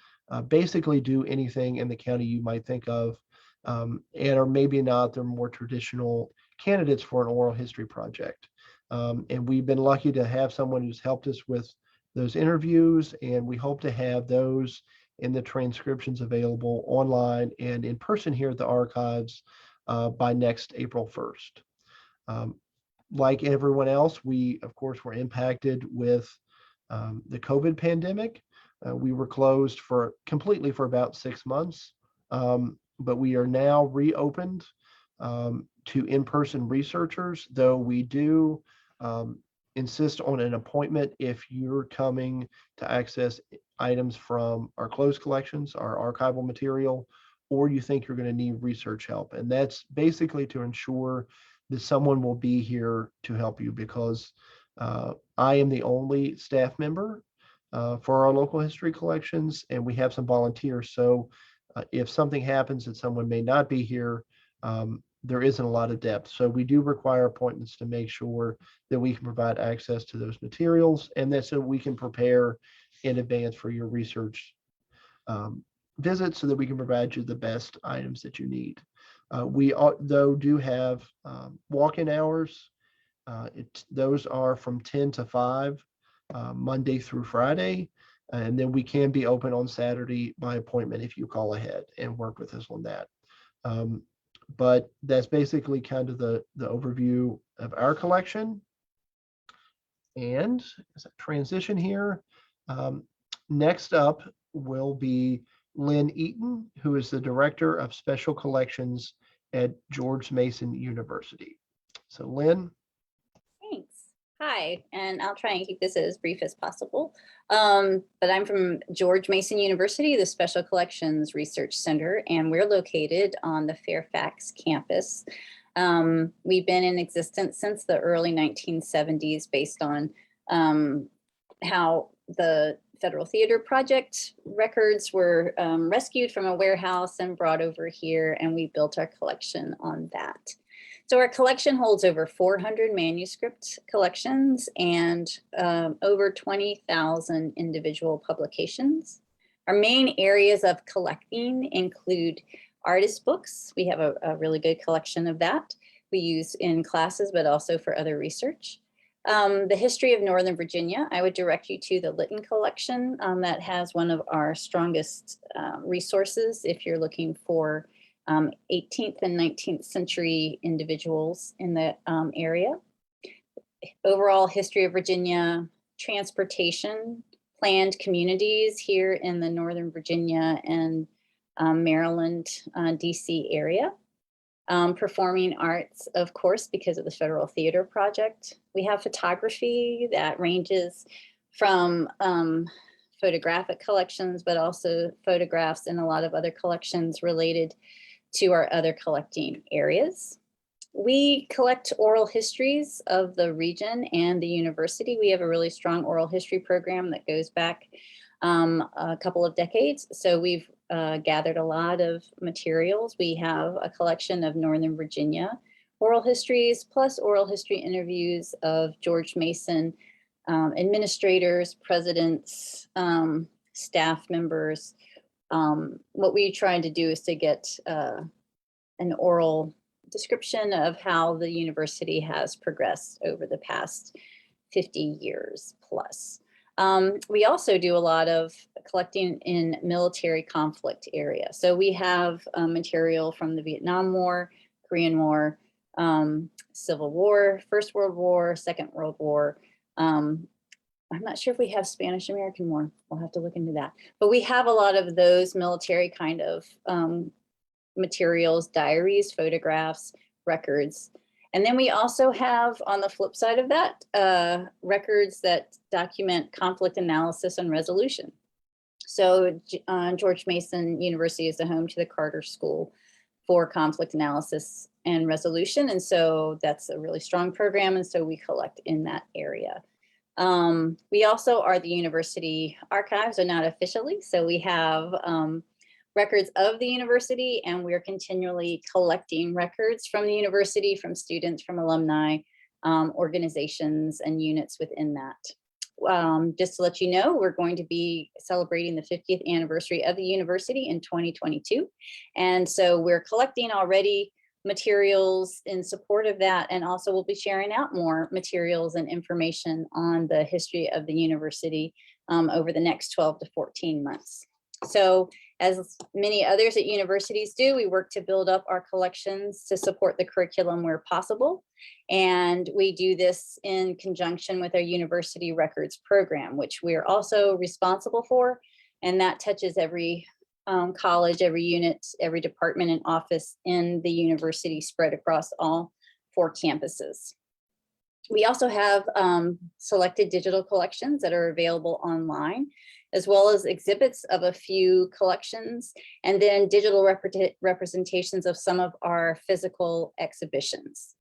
basically do anything in the county you might think of, and or maybe not, they're more traditional candidates for an oral history project. And we've been lucky to have someone who's helped us with those interviews, and we hope to have those in the transcriptions available online and in person here at the archives by next April 1st. Like everyone else, we, of course, were impacted with the COVID pandemic. We were closed completely for about 6 months, but we are now reopened to in-person researchers, though we do insist on an appointment if you're coming to access items from our closed collections, our archival material, or you think you're going to need research help. And that's basically to ensure that someone will be here to help you, because I am the only staff member for our local history collections, and we have some volunteers. So if something happens that someone may not be here, there isn't a lot of depth. So we do require appointments to make sure that we can provide access to those materials, and that so we can prepare in advance for your research visit, so that we can provide you the best items that you need. We though do have walk-in hours. Those are from 10 to 5, Monday through Friday. And then we can be open on Saturday by appointment if you call ahead and work with us on that. But that's basically kind of the overview of our collection. And as I transition here, next up will be Lynn Eaton, who is the Director of Special Collections at George Mason University. So Lynn. Thanks. Hi, and I'll try and keep this as brief as possible. But I'm from George Mason University, the Special Collections Research Center, and we're located on the Fairfax campus. We've been in existence since the early 1970s based on how the Federal Theater Project records were rescued from a warehouse and brought over here, and we built our collection on that. So our collection holds over 400 manuscript collections and over 20,000 individual publications. Our main areas of collecting include artist books. We have a really good collection of that we use in classes, but also for other research. The history of Northern Virginia, I would direct you to the Lytton collection that has one of our strongest resources if you're looking for 18th and 19th century individuals in the area. Overall history of Virginia, transportation, planned communities here in the Northern Virginia and Maryland, DC area. Performing arts, of course, because of the Federal Theater Project. We have photography that ranges from photographic collections, but also photographs and a lot of other collections related to our other collecting areas. We collect oral histories of the region and the university. We have a really strong oral history program that goes back a couple of decades. So we've gathered a lot of materials. We have a collection of Northern Virginia oral histories, plus oral history interviews of George Mason administrators, presidents, staff members. What we tried to do is to get an oral description of how the university has progressed over the past 50 years plus. We also do a lot of collecting in military conflict area. So we have material from the Vietnam War, Korean War, Civil War, First World War, Second World War. I'm not sure if we have Spanish American War. We'll have to look into that. But we have a lot of those military kind of materials, diaries, photographs, records. And then we also have, on the flip side of that, records that document conflict analysis and resolution. So George Mason University is the home to the Carter School for Conflict Analysis and Resolution. And so that's a really strong program. And so we collect in that area. We also are the university archives, or not officially. So we have records of the university, and we're continually collecting records from the university, from students, from alumni, organizations, and units within that. Just to let you know, we're going to be celebrating the 50th anniversary of the university in 2022. And so we're collecting already materials in support of that, and also we'll be sharing out more materials and information on the history of the university over the next 12 to 14 months. So as many others at universities do, we work to build up our collections to support the curriculum where possible. And we do this in conjunction with our university records program, which we are also responsible for. And that touches every college, every unit, every department and office in the university, spread across all 4 campuses. We also have selected digital collections that are available online, as well as exhibits of a few collections, and then digital representations of some of our physical exhibitions.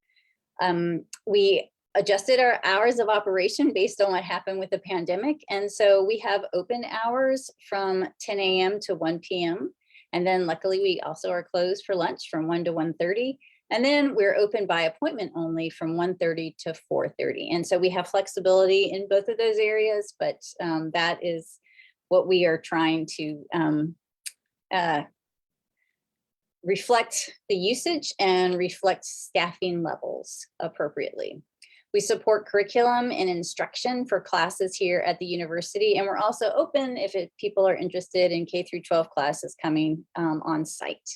We adjusted our hours of operation based on what happened with the pandemic. And so we have open hours from 10 a.m. to 1 p.m. And then luckily we also are closed for lunch from 1 to 1:30. And then we're open by appointment only from 1:30 to 4:30. And so we have flexibility in both of those areas, but that is what we are trying to reflect the usage and reflect staffing levels appropriately. We support curriculum and instruction for classes here at the university, and we're also open if people are interested in K-12 classes coming on site.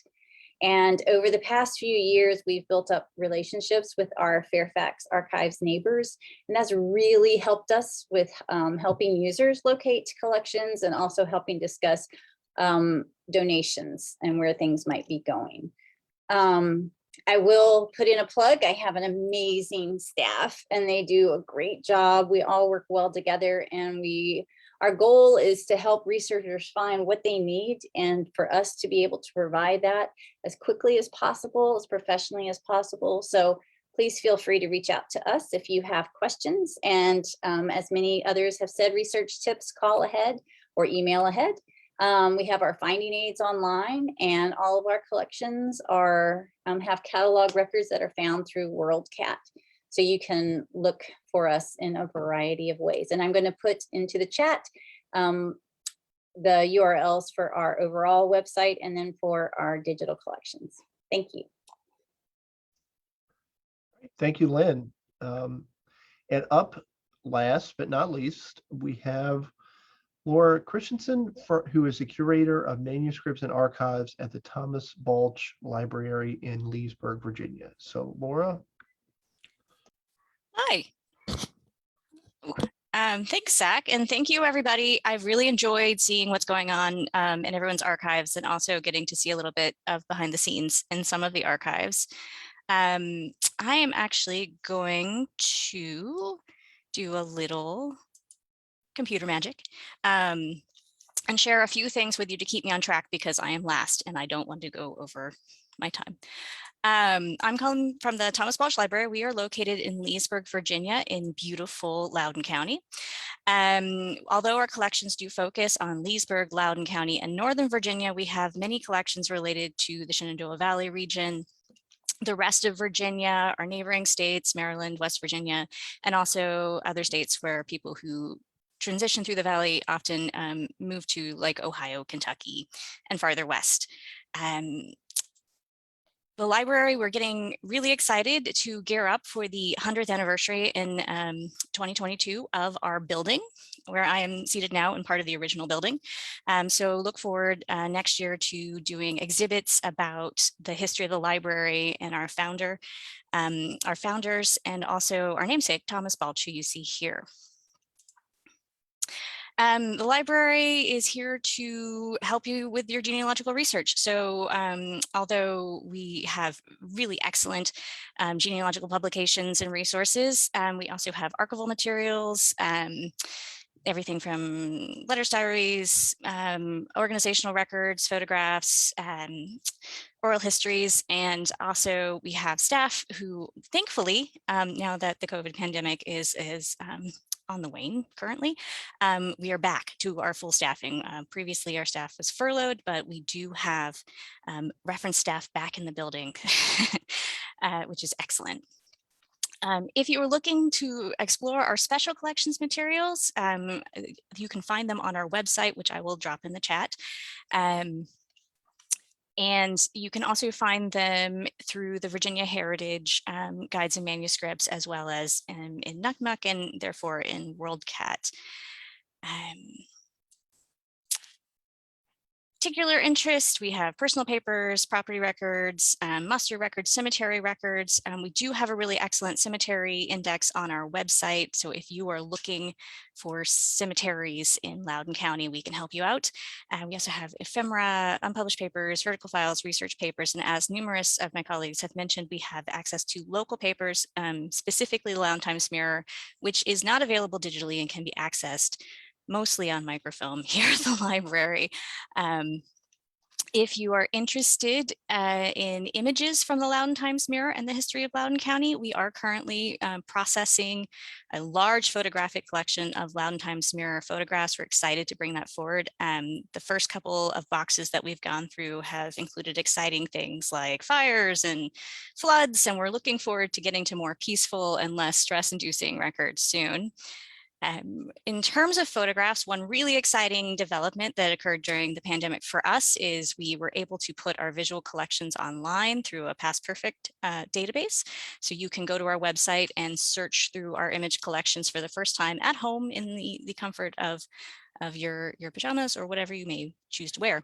And over the past few years, we've built up relationships with our Fairfax Archives neighbors, and that's really helped us with helping users locate collections and also helping discuss donations and where things might be going. I will put in a plug. I have an amazing staff and they do a great job. We all work well together, and our goal is to help researchers find what they need and for us to be able to provide that as quickly as possible, as professionally as possible. So please feel free to reach out to us if you have questions. And as many others have said, research tips, call ahead or email ahead. We have our finding aids online, and all of our collections have catalog records that are found through WorldCat. So you can look for us in a variety of ways. And I'm going to put into the chat the URLs for our overall website and then for our digital collections. Thank you. Thank you, Lynn. And up last but not least, we have Laura Christensen, who is the curator of manuscripts and archives at the Thomas Balch Library in Leesburg, Virginia. So Laura. Hi. Thanks, Zach, and thank you, everybody. I've really enjoyed seeing what's going on in everyone's archives, and also getting to see a little bit of behind the scenes in some of the archives. I am actually going to do a little computer magic and share a few things with you to keep me on track, because I am last and I don't want to go over my time. I'm calling from the Thomas Balch Library. We are located in Leesburg, Virginia, in beautiful Loudoun County. Although our collections do focus on Leesburg, Loudoun County, and Northern Virginia, we have many collections related to the Shenandoah Valley region, the rest of Virginia, our neighboring states, Maryland, West Virginia, and also other states where people who transition through the valley often move to, like Ohio, Kentucky, and farther west. The library, we're getting really excited to gear up for the 100th anniversary in 2022 of our building, where I am seated now in part of the original building. So look forward next year to doing exhibits about the history of the library and our founders, and also our namesake, Thomas Balch, who you see here. The library is here to help you with your genealogical research. So although we have really excellent genealogical publications and resources, we also have archival materials, everything from letters, diaries, organizational records, photographs, oral histories, and also we have staff who, thankfully, now that the COVID pandemic is on the wane currently, we are back to our full staffing. Previously, our staff was furloughed, but we do have reference staff back in the building, which is excellent. If you are looking to explore our special collections materials, you can find them on our website, which I will drop in the chat. And you can also find them through the Virginia Heritage Guides and Manuscripts, as well as in NUCMUC and therefore in WorldCat. Particular interest, we have personal papers, property records, muster records, cemetery records. We do have a really excellent cemetery index on our website. So if you are looking for cemeteries in Loudoun County, we can help you out. We also have ephemera, unpublished papers, vertical files, research papers, and as numerous of my colleagues have mentioned, we have access to local papers, specifically the Loudoun Times-Mirror, which is not available digitally and can be accessed mostly on microfilm here at the library. If you are interested in images from the Loudoun Times-Mirror and the history of Loudoun County, we are currently processing a large photographic collection of Loudoun Times-Mirror photographs. We're excited to bring that forward. The first couple of boxes that we've gone through have included exciting things like fires and floods, and we're looking forward to getting to more peaceful and less stress-inducing records soon. In terms of photographs, one really exciting development that occurred during the pandemic for us is we were able to put our visual collections online through a Past Perfect database. So you can go to our website and search through our image collections for the first time at home in the comfort of your pajamas or whatever you may choose to wear.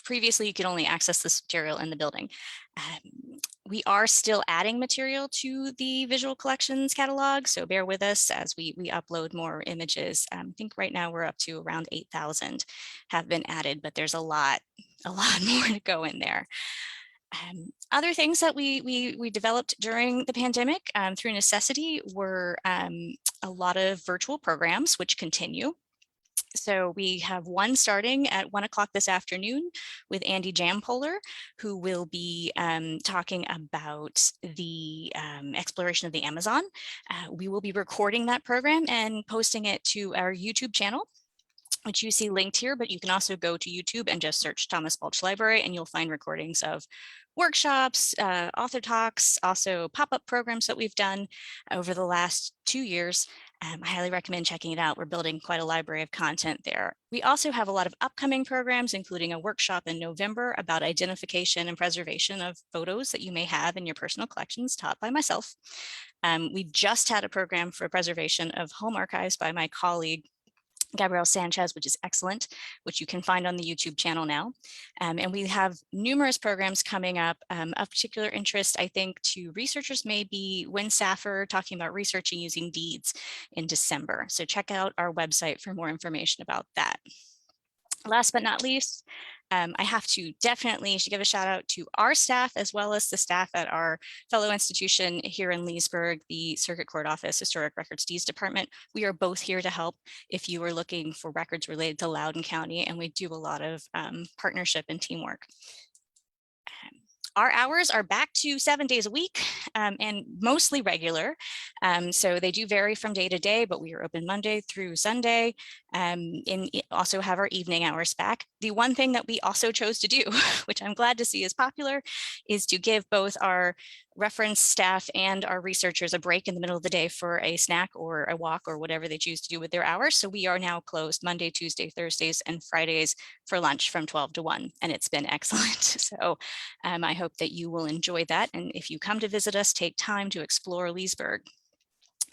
Previously, you could only access this material in the building. We are still adding material to the visual collections catalog, so bear with us as we upload more images. I think right now we're up to around 8,000 have been added, but there's a lot more to go in there. Other things that we developed during the pandemic through necessity were a lot of virtual programs, which continue. So we have one starting at 1 o'clock this afternoon with Andy Jampoler, who will be talking about the exploration of the Amazon. We will be recording that program and posting it to our YouTube channel, which you see linked here, but you can also go to YouTube and just search Thomas Balch Library and you'll find recordings of workshops, author talks, also pop-up programs that we've done over the last 2 years. I highly recommend checking it out. We're building quite a library of content there. We also have a lot of upcoming programs, including a workshop in November about identification and preservation of photos that you may have in your personal collections, taught by myself. We just had a program for preservation of home archives by my colleague, Gabrielle Sanchez, which is excellent, which you can find on the YouTube channel now. And we have numerous programs coming up. Of particular interest, I think, to researchers may be Win Saffer talking about researching using deeds in December. So check out our website for more information about that. Last but not least, I have to definitely give a shout out to our staff as well as the staff at our fellow institution here in Leesburg, the Circuit Court Office Historic Records Deeds Department. We are both here to help if you are looking for records related to Loudoun County, and we do a lot of partnership and teamwork. Our hours are back to 7 days a week and mostly regular. So they do vary from day to day, but we are open Monday through Sunday and also have our evening hours back. The one thing that we also chose to do, which I'm glad to see is popular, is to give both our reference staff and our researchers a break in the middle of the day for a snack or a walk or whatever they choose to do with their hours. So we are now closed Monday, Tuesday, Thursdays, and Fridays for lunch from 12 to 1, and it's been excellent. So I hope that you will enjoy that. And if you come to visit us, take time to explore Leesburg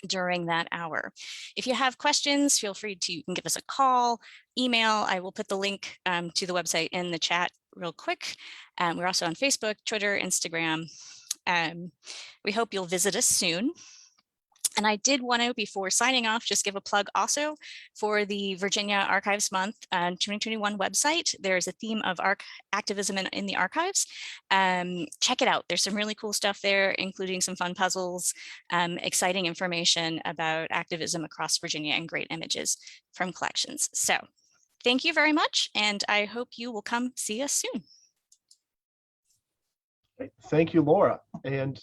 during that hour. If you have questions, feel free to, you can give us a call, email. I will put the link to the website in the chat real quick. We're also on Facebook, Twitter, Instagram. We hope you'll visit us soon. And I did want to, before signing off, just give a plug also for the Virginia Archives Month 2021 website. There's a theme of activism in the archives. Check it out. There's some really cool stuff there, including some fun puzzles, exciting information about activism across Virginia, and great images from collections. So thank you very much, and I hope you will come see us soon. Thank you, Laura. And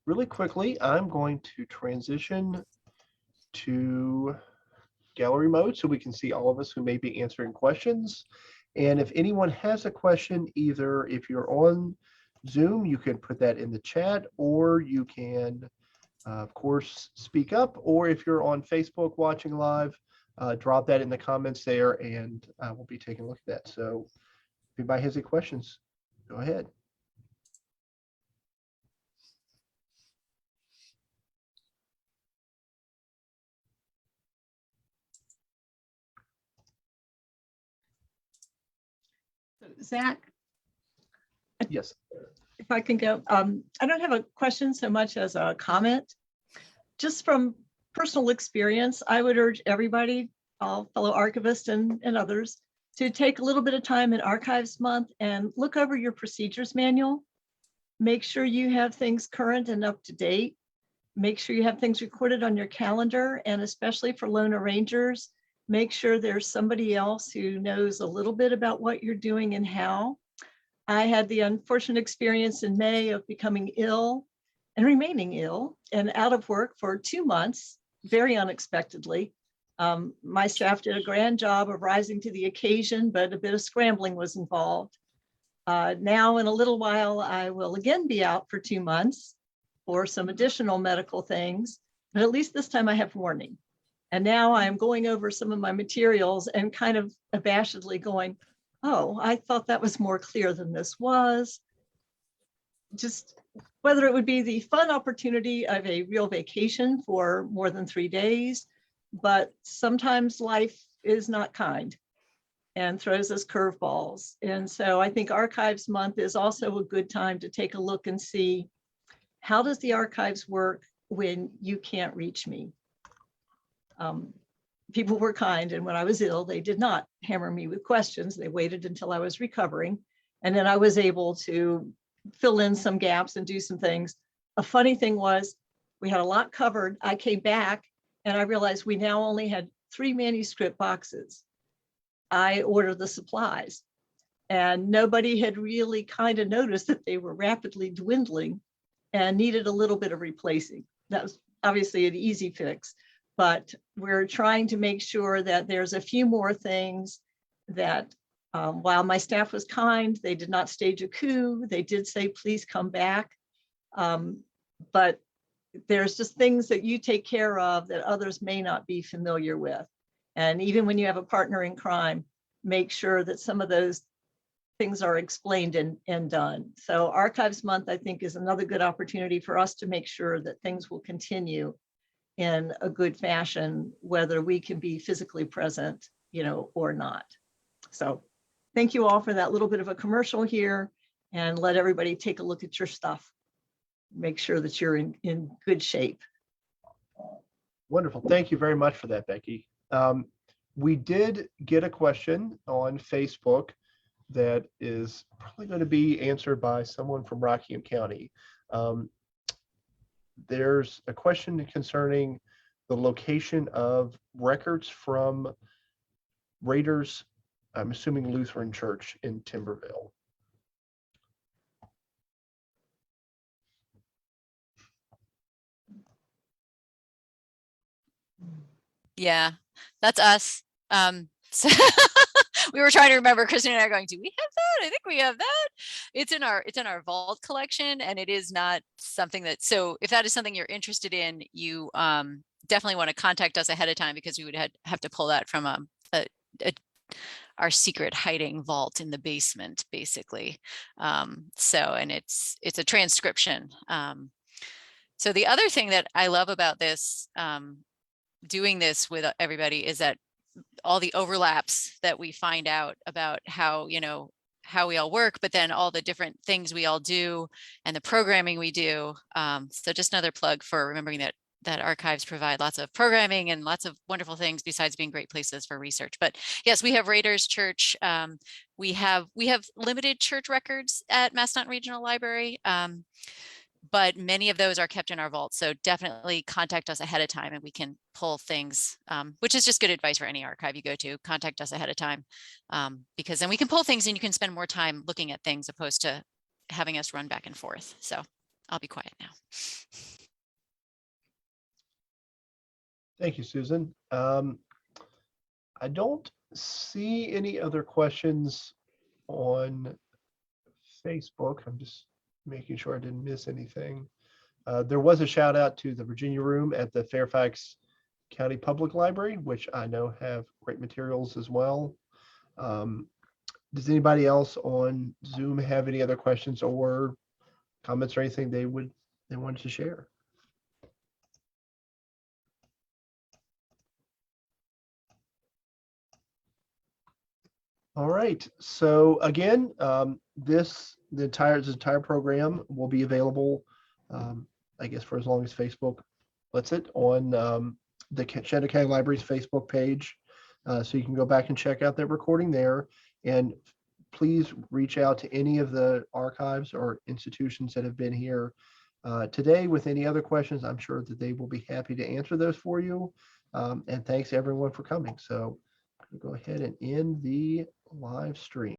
really quickly, I'm going to transition to gallery mode so we can see all of us who may be answering questions. And if anyone has a question, either if you're on Zoom, you can put that in the chat, or you can, of course, speak up, or if you're on Facebook watching live, drop that in the comments there, and we'll be taking a look at that. So if anybody has any questions, go ahead. Zach, Yes. if I can go, I don't have a question so much as a comment. Just from personal experience, I would urge everybody, all fellow archivists and others, to take a little bit of time in Archives Month and look over your procedures manual. Make sure you have things current and up to date. Make sure you have things recorded on your calendar, and especially for lone arrangers, make sure there's somebody else who knows a little bit about what you're doing and how. I had the unfortunate experience in May of becoming ill and remaining ill and out of work for 2 months, very unexpectedly. My staff did a grand job of rising to the occasion, but a bit of scrambling was involved. Now in a little while, I will again be out for 2 months for some additional medical things, but at least this time I have warning. And now I'm going over some of my materials and kind of abashedly going, oh, I thought that was more clear than this was. Just whether it would be the fun opportunity of a real vacation for more than 3 days, but sometimes life is not kind and throws us curveballs. And so I think Archives Month is also a good time to take a look and see, how does the archives work when you can't reach me? People were kind, and when I was ill, they did not hammer me with questions. They waited until I was recovering, and then I was able to fill in some gaps and do some things. A funny thing was, we had a lot covered. I came back and I realized we now only had 3 manuscript boxes. I ordered the supplies, and nobody had really kind of noticed that they were rapidly dwindling and needed a little bit of replacing. That was obviously an easy fix. But we're trying to make sure that there's a few more things that, while my staff was kind, they did not stage a coup. They did say, please come back. But there's just things that you take care of that others may not be familiar with. And even when you have a partner in crime, make sure that some of those things are explained and done. So Archives Month, I think, is another good opportunity for us to make sure that things will continue in a good fashion, whether we can be physically present, or not. So thank you all for that little bit of a commercial here, and let everybody take a look at your stuff. Make sure that you're in good shape. Wonderful. Thank you very much for that, Becky. We did get a question on Facebook that is probably going to be answered by someone from Rockingham County. There's a question concerning the location of records from Raiders, I'm assuming Lutheran Church in Timberville. Yeah, that's us. So we were trying to remember, Kristen and I are going, do we have that? I think we have that. It's in our vault collection, and it is not something that, so if that is something you're interested in, you definitely want to contact us ahead of time, because we would have to pull that from our secret hiding vault in the basement, basically. And it's a transcription. So the other thing that I love about this, doing this with everybody, is that all the overlaps that we find out about how we all work, but then all the different things we all do and the programming we do. So just another plug for remembering that that archives provide lots of programming and lots of wonderful things besides being great places for research. But yes, we have Raiders Church. We have limited church records at Massnet Regional Library, but many of those are kept in our vault. So definitely contact us ahead of time and we can pull things, which is just good advice for any archive you go to. Contact us ahead of time, because then we can pull things and you can spend more time looking at things opposed to having us run back and forth. So I'll be quiet now. Thank you, Susan. I don't see any other questions on Facebook. I'm just making sure I didn't miss anything. There was a shout out to the Virginia Room at the Fairfax County Public Library, which I know have great materials as well. Does anybody else on Zoom have any other questions or comments or anything they wanted to share? All right. So again, the entire program will be available, I guess, for as long as Facebook lets it, on the Shenandoah County Library's Facebook page. So you can go back and check out that recording there. And please reach out to any of the archives or institutions that have been here today with any other questions. I'm sure that they will be happy to answer those for you. And thanks everyone for coming. So go ahead and end the live stream.